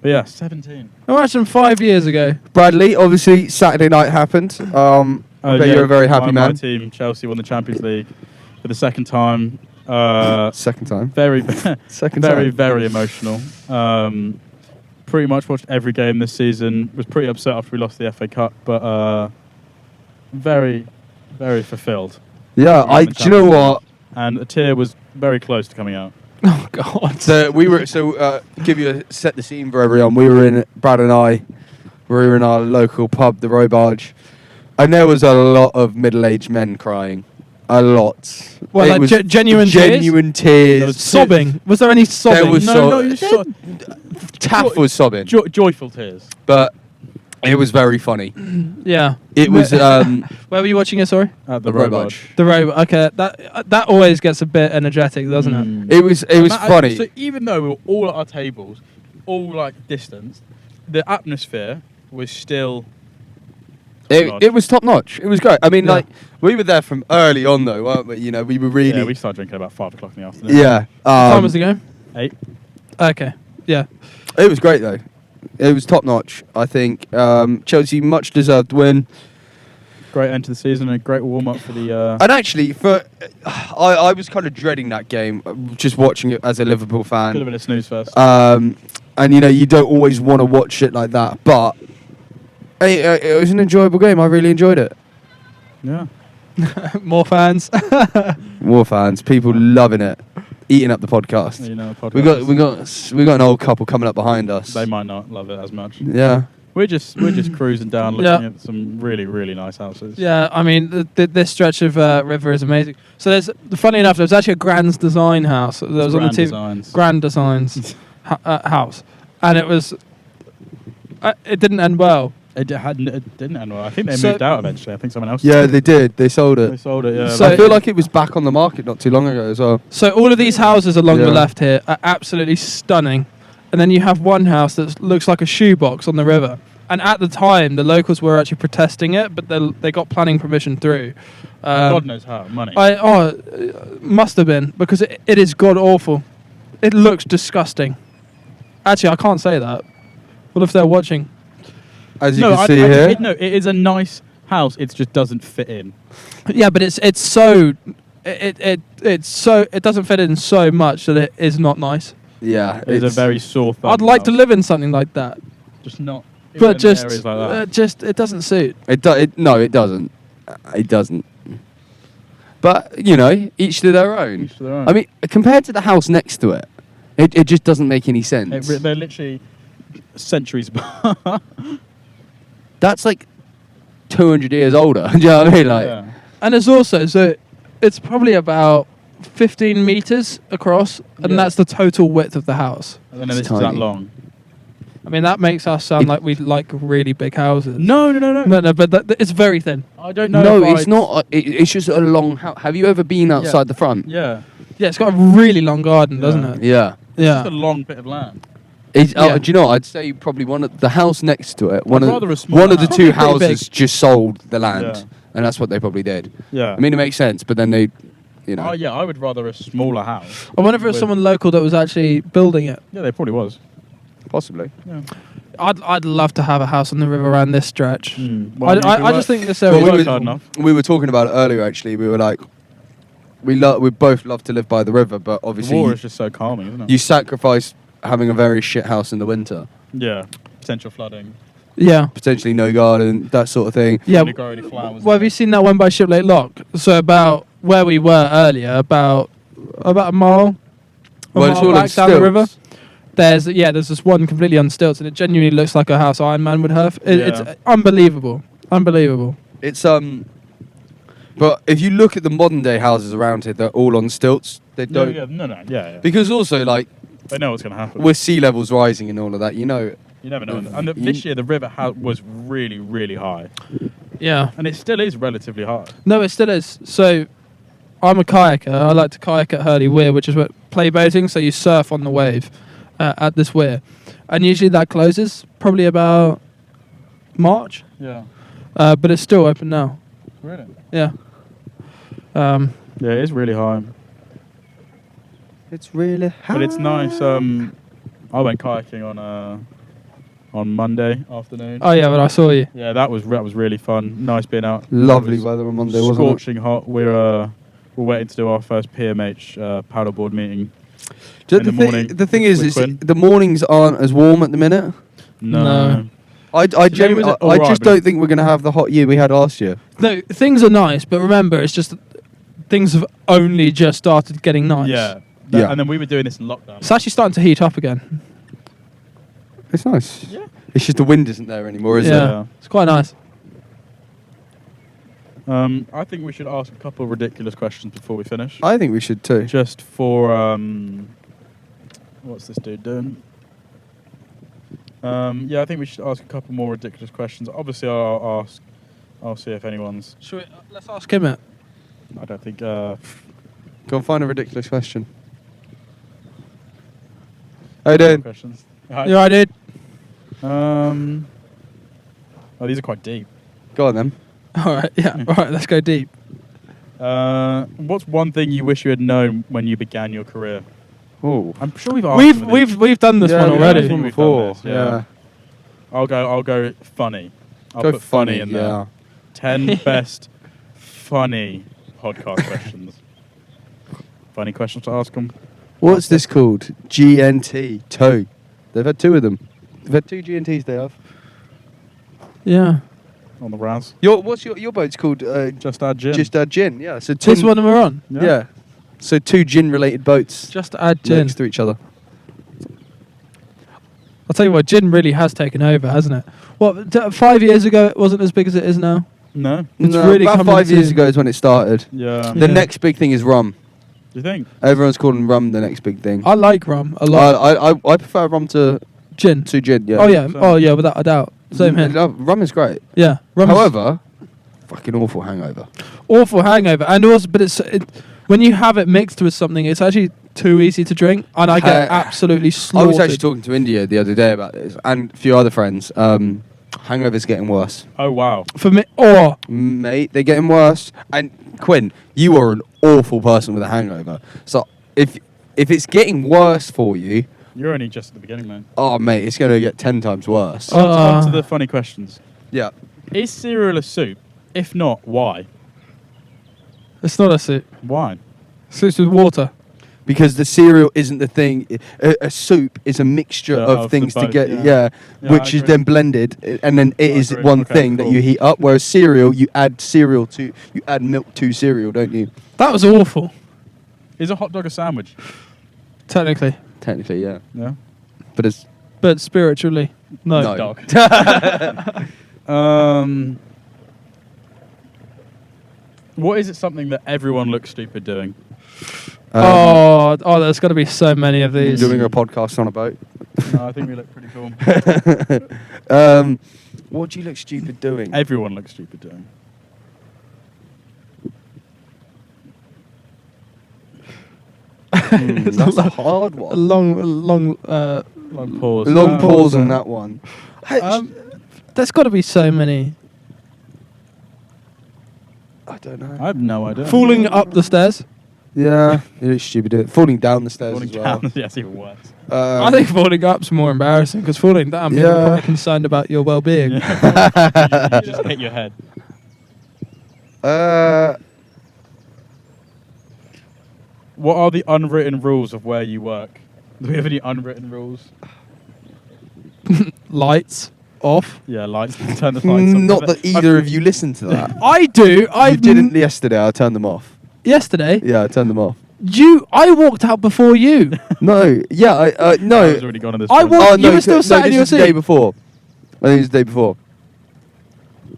But yeah, 17. Imagine 5 years ago. Bradley, obviously, Saturday night happened. I bet you're a very happy my man. team, Chelsea, won the Champions League for the second time. Second time. Very, Second very, time. very emotional. Pretty much watched every game this season. Was pretty upset after we lost the FA Cup, but very, very fulfilled. Yeah, Yeah, do you know what? And a tear was very close to coming out. Oh, God. So set the scene for everyone. Brad and I were in our local pub, the Robarge, and there was a lot of middle-aged men crying. A lot. Well, It like was genuine genuine There tears. was Sobbing. Was there any sobbing? There was No, you saw Taff was sobbing, joyful tears. but it was very funny. Yeah. It was Where were you watching it, sorry? At the Robarge. Robarge. The road. Okay, that always gets a bit energetic, doesn't it? Mm. It was funny. So even though we were all at our tables, all like distanced, the atmosphere was still. It was top notch. It was great. I mean, Yeah. like we were there from early on, though, weren't we? You know, we were really. Yeah, we started drinking about 5 o'clock in the afternoon. Yeah. What time was the game? 8. Okay. Yeah. It was great though. It was top notch. I think Chelsea much deserved win. Great end to the season and a great warm up for the. And actually, I was kind of dreading that game, just watching it as a Liverpool Could have fan. been a snooze fest. And you know, you don't always want to watch it like that, but it was an enjoyable game. I really enjoyed it. Yeah. More fans. War fans, people loving it, eating up the podcast. You know, We got an old couple coming up behind us. They might not love it as much. Yeah. We're just cruising down, looking Yeah. at some really, really nice houses. Yeah, I mean, this stretch of river is amazing. So funny enough, there was actually a Grand's Design house that was on the Grand TV. Designs. Grand Designs house, and it was. It didn't end well. It didn't end well. I think they So- moved out eventually. I think someone else. Yeah, they did. They sold They it. sold it. Yeah. So- I feel like it was back on the market not too long ago as well. So all of these houses along the Yeah. left here are absolutely stunning, and then you have one house that looks like a shoebox on the river. And at the time, the locals were actually protesting it, but they got planning permission through. God knows how. Money. Must have been, because it is god awful. It looks disgusting. Actually, I can't say that. What if they're watching? As you can see here. It is a nice house. It just doesn't fit in. Yeah, but it doesn't fit in so much that it is not nice. Yeah, It's a very sore thumb. I'd like to live in something like that, Just not. but just areas like that. it doesn't suit. No, it doesn't. It doesn't. But each to their own. Each to their own. I mean, compared to the house next to it, it just doesn't make any sense. They're literally centuries. That's like 200 years older. Do you know what I mean? Like, Yeah. And it's also it's probably about 15 meters across, and Yeah. that's the total width of the house. And then It's it's that tiny. long. I mean, that makes us sound like we like really big houses. No. No, but it's very thin. I don't know. no, if it's not. It's just a long house. Have you ever been outside the front? Yeah. Yeah, it's got a really long garden, doesn't Yeah. it? Yeah. Yeah. Just a long bit of land. Yeah. Do you know what? I'd say probably one of the house next to it. One rather a of smaller the house. two Probably pretty houses just sold the land, Yeah. and that's what they probably did. Yeah. I mean, it makes sense, but then they, Oh yeah, I would rather a smaller house. I wonder if it was with- someone local that was actually building it. Yeah, they probably was. possibly. Yeah. I'd love to have a house on the river around this stretch. Well, I just think this area. Well, worked hard enough. we were talking about it earlier. Actually, we were like, we both love to live by the river, but The obviously water is just so calming, isn't it? you sacrifice having a very shit house in the winter, Yeah. Potential flooding. Yeah. potentially no garden, that sort of thing. Yeah. Can't grow any flowers. Well, have you seen that one by Shiplake Lock? So about where we were earlier, about a mile. Well, it's all back in down the river. stilts. There's this one completely on stilts, and it genuinely looks like a house Iron Man would have. It's Yeah. unbelievable. It's but if you look at the modern day houses around here, they're all on stilts. They don't Yeah. because also like They know what's going to happen. with sea levels rising and all of that, You never know. And You- this year, the river was really, really high. Yeah. And it still is relatively high. No, it still is. So, I'm a kayaker. I like to kayak at Hurley Weir, which is what play boating. So you surf on the wave at this weir, and usually that closes probably about March, Yeah. but it's still open now. Really? Yeah. Yeah, it is really high. it's really high. But it's nice. I went kayaking on Monday afternoon. Oh yeah, but I saw you. Yeah, that was really fun. Nice being out. Lovely It was weather on Monday, wasn't it? Scorching hot. We're waiting to do our first PMH paddleboard meeting. The in the morning the thing is, with Quinn. the mornings aren't as warm at the minute. No. I Today was just alright, don't think we're going to have the hot year we had last year. No, things are nice, but remember, it's just things have only just started getting nice. Yeah. Yeah. And then we were doing this in lockdown. It's actually starting to heat up again. It's nice. Yeah. It's just the wind isn't there anymore, is Yeah. it? It's quite nice. I think we should ask a couple of ridiculous questions before we finish. I think we should too. Just for what's this dude doing? Yeah, I think we should ask a couple more ridiculous questions. Obviously, I'll see if anyone's. Let's ask him it. I don't think. Go and find a ridiculous question. How you doing? Questions. You alright, dude? Oh, these are quite deep. Go on then. Alright, yeah. Alright, let's go deep. What's one thing you wish you had known when you began your career? Oh, I'm sure we've asked. some of these. We've done this one we've already. done this one before. We've done this, yeah. I'll go funny. I'll Go put funny in there. yeah. 10 best funny podcast questions. Funny questions to ask them. What's this called? GNT. Two. They've had two of them. They've had two GNTs. They have. Yeah. On the Raz. What's your boat's called? Just add gin. Just gin. Yeah. So two. This one we're on. Yeah. So two gin-related boats Just to add gin. next to each other. I'll tell you what, gin really has taken over, hasn't it? What, 5 years ago it wasn't as big as it is now? No. It's No, really about coming 5 years to- ago is when it started. Yeah. Yeah. The next big thing is rum. Do you think? Everyone's calling rum the next big thing. I like rum a lot. I prefer rum to Gin. gin. Yeah. Oh yeah. Same. Oh yeah, without a doubt. Same here. Rum is great. Yeah. Rum is However, fucking awful hangover. awful hangover, and also, but when you have it mixed with something, it's actually too easy to drink, and I get absolutely I slaughtered. was actually talking to India the other day about this, and a few other friends. Hangovers getting worse. Oh wow. For me, Mate, they're getting worse. And Quinn, you are an awful person with a hangover. So if it's getting worse for you, You're only just at the beginning, man. oh mate, it's going to get 10 times worse. On to the funny questions. Yeah. Is cereal a soup? If not, why? it's not a soup. Why? Soup's with water. Because the cereal isn't the thing. A soup is a mixture Yeah, of of things the to both, get, yeah. Yeah, which I is agree. then blended, and then it I is agree. one Okay, thing that cool. you heat up. Whereas cereal, you add milk to cereal, don't you? That was awful. Is a hot dog a sandwich? Technically, Technically, yeah. Yeah. But it's but spiritually, no. No. Dog. What is it something that everyone looks stupid doing? Oh, there's got to be so many of these. doing a podcast on a boat. No, I think we look pretty cool. What do you look stupid doing? Everyone looks stupid doing. That's a hard A one. long. Long pause. Long pause on that one. There's got to be so many. I don't know. I have no idea. Falling up the stairs. Yeah, you look stupid doing it. Falling down the stairs Falling as well. down. Yeah, it's even worse. I think falling up's more embarrassing because falling down, people are probably concerned about your well-being. You just hit your head. What are the unwritten rules of where you work? Do we have any unwritten rules? Lights off. Yeah, lights. Turn the lights on. Not that either of you listened to that. I do. I You didn't yesterday. I turned them off. Yesterday. Yeah, I turned them off. I walked out before you. No, yeah, I no. was already gone on this. I one. walked- You were still sat in this your was the day seat. before. I think it was the day before.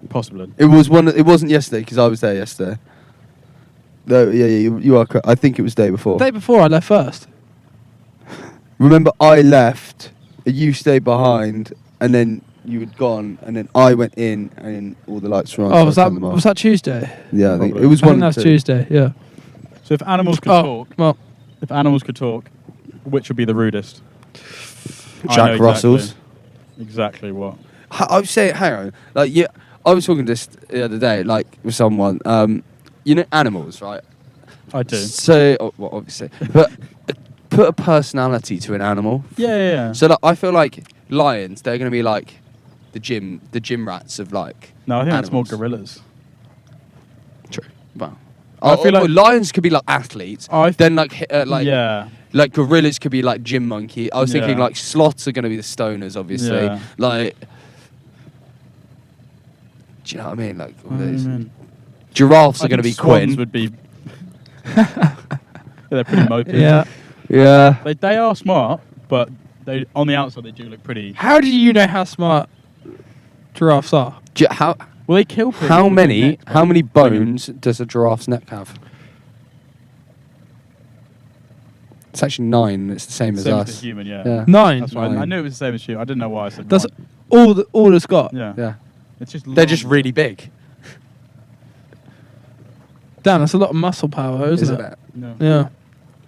Possibly. It was one. It wasn't yesterday because I was there yesterday. No, yeah, you are correct. I think it was the day before. The day before I left first. Remember, I left, you stayed behind, and then you had gone, and then I went in, and all the lights were on. Oh, so was I that turned them off. was that Tuesday? Yeah, I think Probably. it was I one. think of that's the two. Tuesday. Yeah. So if animals could Oh, talk, well, if animals could talk, which would be the rudest? I Jack know Russells. Exactly what? I would say, hang on, like yeah, I was talking this the other day, like with someone. You know, animals, right? I do. So, well, obviously, but put a personality to an animal. Yeah. So, like, I feel like lions, they're going to be like the gym rats of like. No, I think that's more animals. gorillas. True. Well, I feel like- lions could be like athletes. Then like yeah. like gorillas could be like gym monkey. I was thinking Yeah. like sloths are going to be the stoners, obviously. Yeah. Like, do you know what I mean? Like all I those mean, giraffes I are going to be think swans Quinn. would be. Yeah, they're pretty mopey. yeah. Yeah. They are smart, but they on the outside they do look pretty. How do you know how smart giraffes are? How Well, they kill people. how with many their neck, how right? many bones does a giraffe's neck have? It's actually 9. It's the same as Same us. as the human, yeah. Yeah. 9. That's right. I 9. knew it was the same as human. I didn't know why I said That's 9. all it's got. Yeah. Yeah. It's just They're just long. really big. Damn, that's a lot of muscle power, isn't it? No. Yeah.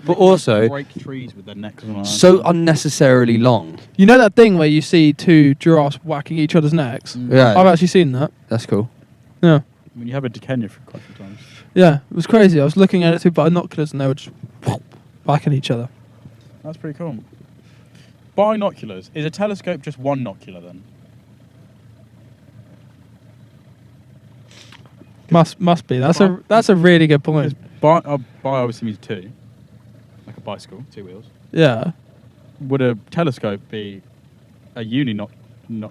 But also break trees with their necks. And all that. so unnecessarily long. You know that thing where you see two giraffes whacking each other's necks? Yeah. I've actually seen that. That's cool. Yeah. I mean, you have a Kenya for quite a few times. Yeah, it was crazy. I was looking at it through binoculars and they were just whacking each other. That's pretty cool. Binoculars. Is a telescope just one nocular then? Must be. That's a really good point. Bi obviously means two. Like a bicycle, 2 wheels. Yeah. Would a telescope be a Ye- nocular?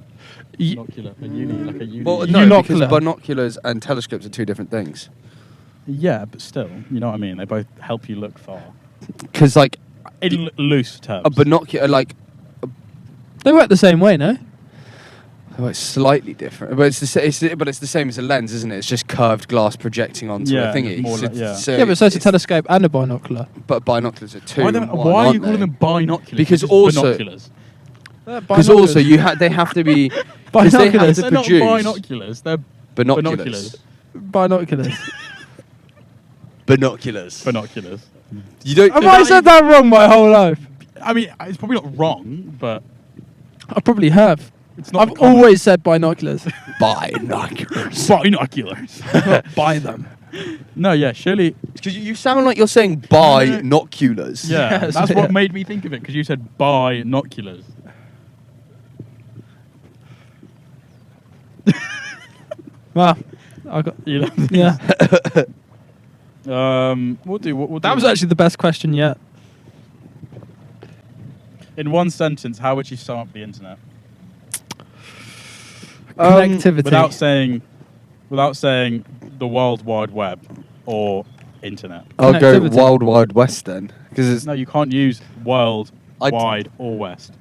A uni, like a uni. Well, no, no, Unocular. because binoculars and telescopes are two different things. Yeah, but still, you know what I mean? They both help you look far. Because like In loose terms. a binocular, like They work the same way, no? oh, it's slightly different, but it's the same as a lens, isn't it? It's just curved glass projecting onto Yeah, a thingy. more So, like- yeah. so Yeah, but so it's a it's- telescope and a binocular. But binoculars are two. Why, in one, why are you aren't calling they? them binoculars? Because They're just also- binoculars. Because also they have to be 'cause they have Binoculars. to They're not produce binoculars. They're binoculars. Binoculars. Binoculars. binoculars. You don't. Have I said that wrong my whole life? I mean, it's probably not wrong, but I probably have. it's not. I've always said binoculars. Binoculars. binoculars. Buy them. No, yeah, surely. Because you sound like you're saying binoculars. Yeah, Yes, that's yeah. what made me think of it because you said binoculars. Well, I got. You know? Yeah. We'll do. That was actually the best question yet. In one sentence, how would you sum up the internet Connectivity. without saying the World Wide Web or internet? I'll go Connectivity. Wild Wild West then, because it's. No, you can't use world, I'd- wide, or west,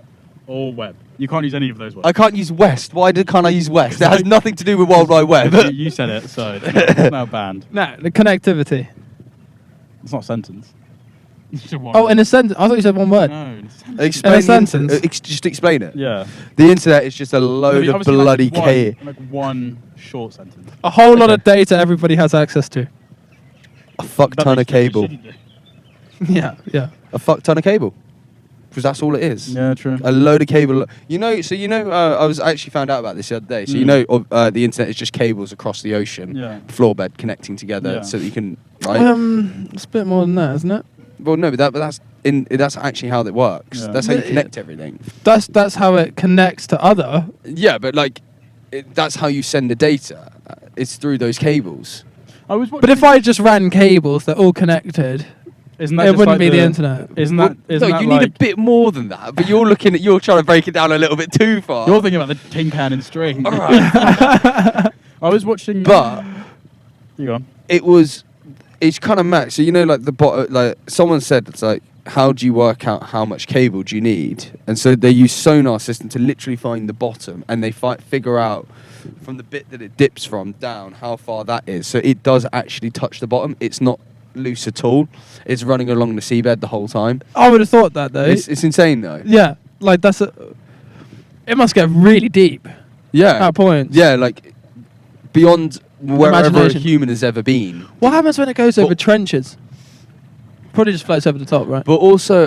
or web. You can't use any of those words. I can't use West. Why can't I use West? It has nothing to do with World Wide Web. You said it, so it's now banned. No, the connectivity. It's not a sentence. Oh, in a sentence. I thought you said one word. No, in a sentence. Explain In a the sentence. just explain it. Yeah. The internet is just a load of Obviously, bloody like one short sentence. A whole lot Okay. of data everybody has access to. a fuck That ton of makes sense, you cable. shouldn't do. Yeah, yeah. A fuck ton of cable. Because that's all it is. Yeah, true. A load of cable. I was actually found out about this the other day. So the internet is just cables across the ocean, Yeah. floor bed connecting together, Yeah. so that you can. Right. It's a bit more than that, isn't it? Well, no, but that's actually how it works. Yeah. That's how you But- connect everything. That's how it connects to other. Yeah, but that's how you send the data. It's through those cables. I was But if I just ran cables that all connected, isn't that it just wouldn't like be the internet. Isn't Well, that? Isn't no, that you like, need a bit more than that. But you're trying to break it down a little bit too far. You're thinking about the tin can and string. All right. I was watching. But You go on. it's kind of mad. So like the bottom, like someone said, it's like, how do you work out how much cable do you need? And so they use sonar system to literally find the bottom, and they figure out from the bit that it dips from down how far that is. So it does actually touch the bottom. It's not loose at all. It's running along the seabed the whole time. I would have thought that though. It's insane though. Yeah, like it must get really deep Yeah. at points. Yeah, like beyond wherever a Imagination. human has ever been. What happens when it goes over Well- trenches? Probably just floats over the top, right? But also,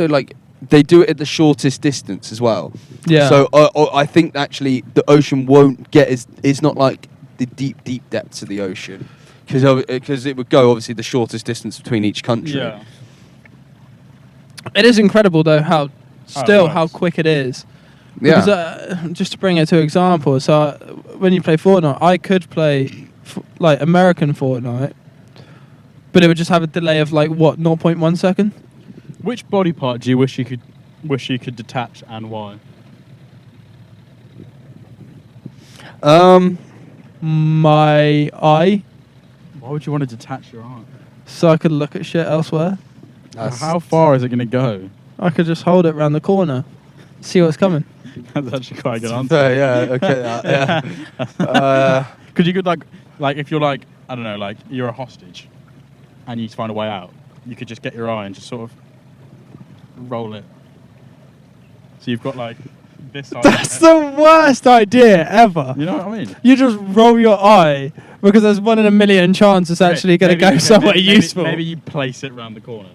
like they do it at the shortest distance as well. Yeah. So I think actually the ocean won't get it's not like the deep depths of the ocean, because it would go obviously the shortest distance between each country. Yeah. It is incredible though how works. quick it is. Yeah. Because just to bring it to example, so when you play Fortnite, I could play like American Fortnite, but it would just have a delay of like what 0.1 second. Which body part do you wish you could detach, and why? My eye, Why would you want to detach your eye? so I could look at shit elsewhere. How far is it going to go? I could just hold it around the corner, see what's coming. That's actually quite a good answer. Yeah. Okay. Yeah. Because you could like if you're like, I don't know, like you're a hostage, and you need to find a way out, you could just get your eye and just sort of roll it. So you've got like this side. That's the worst idea ever. You know what I mean? You just roll your eye because there's 1 in a million chance it's actually going to go somewhere useful. Maybe you place it around the corner.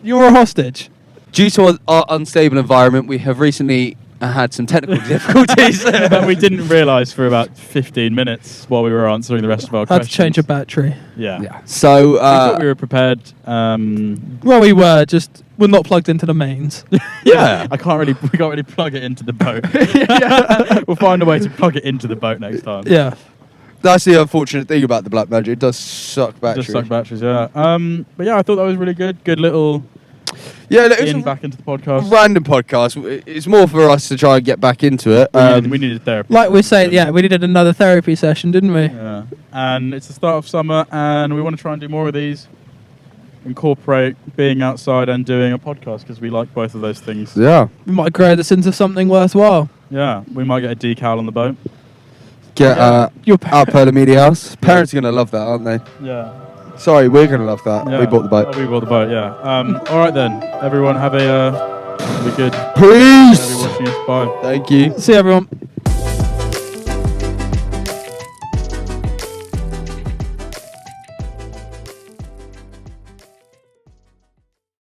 You're a hostage. Due to our unstable environment, we have recently had some technical difficulties. That we didn't realise for about 15 minutes while we were answering the rest of our Had questions. to change a battery. Yeah. Yeah. So We thought we were prepared. Well, we were, just we're not plugged into the mains. yeah. We can't really plug it into the boat. We'll find a way to plug it into the boat next time. Yeah. That's the unfortunate thing about the Black Magic. It does suck battery. Just suck batteries, yeah. But yeah, I thought that was really good. Good little Yeah, look, it was in a back into the podcast. random podcast. It's more for us to try and get back into it. We needed therapy. Like we say, yeah, we needed another therapy session, didn't we? Yeah. And it's the start of summer, and we want to try and do more of these. Incorporate being outside and doing a podcast because we like both of those things. Yeah. We might grow this into something worthwhile. Yeah, we might get a decal on the boat. Get Your our Pearl Media House. Parents are going to love that, aren't they? Yeah. Sorry, we're going to love that. Yeah. We bought the boat. Oh, we bought the boat, yeah. All right then, everyone have a good. Peace! Everyone watching us. Bye. Thank you. See you, everyone.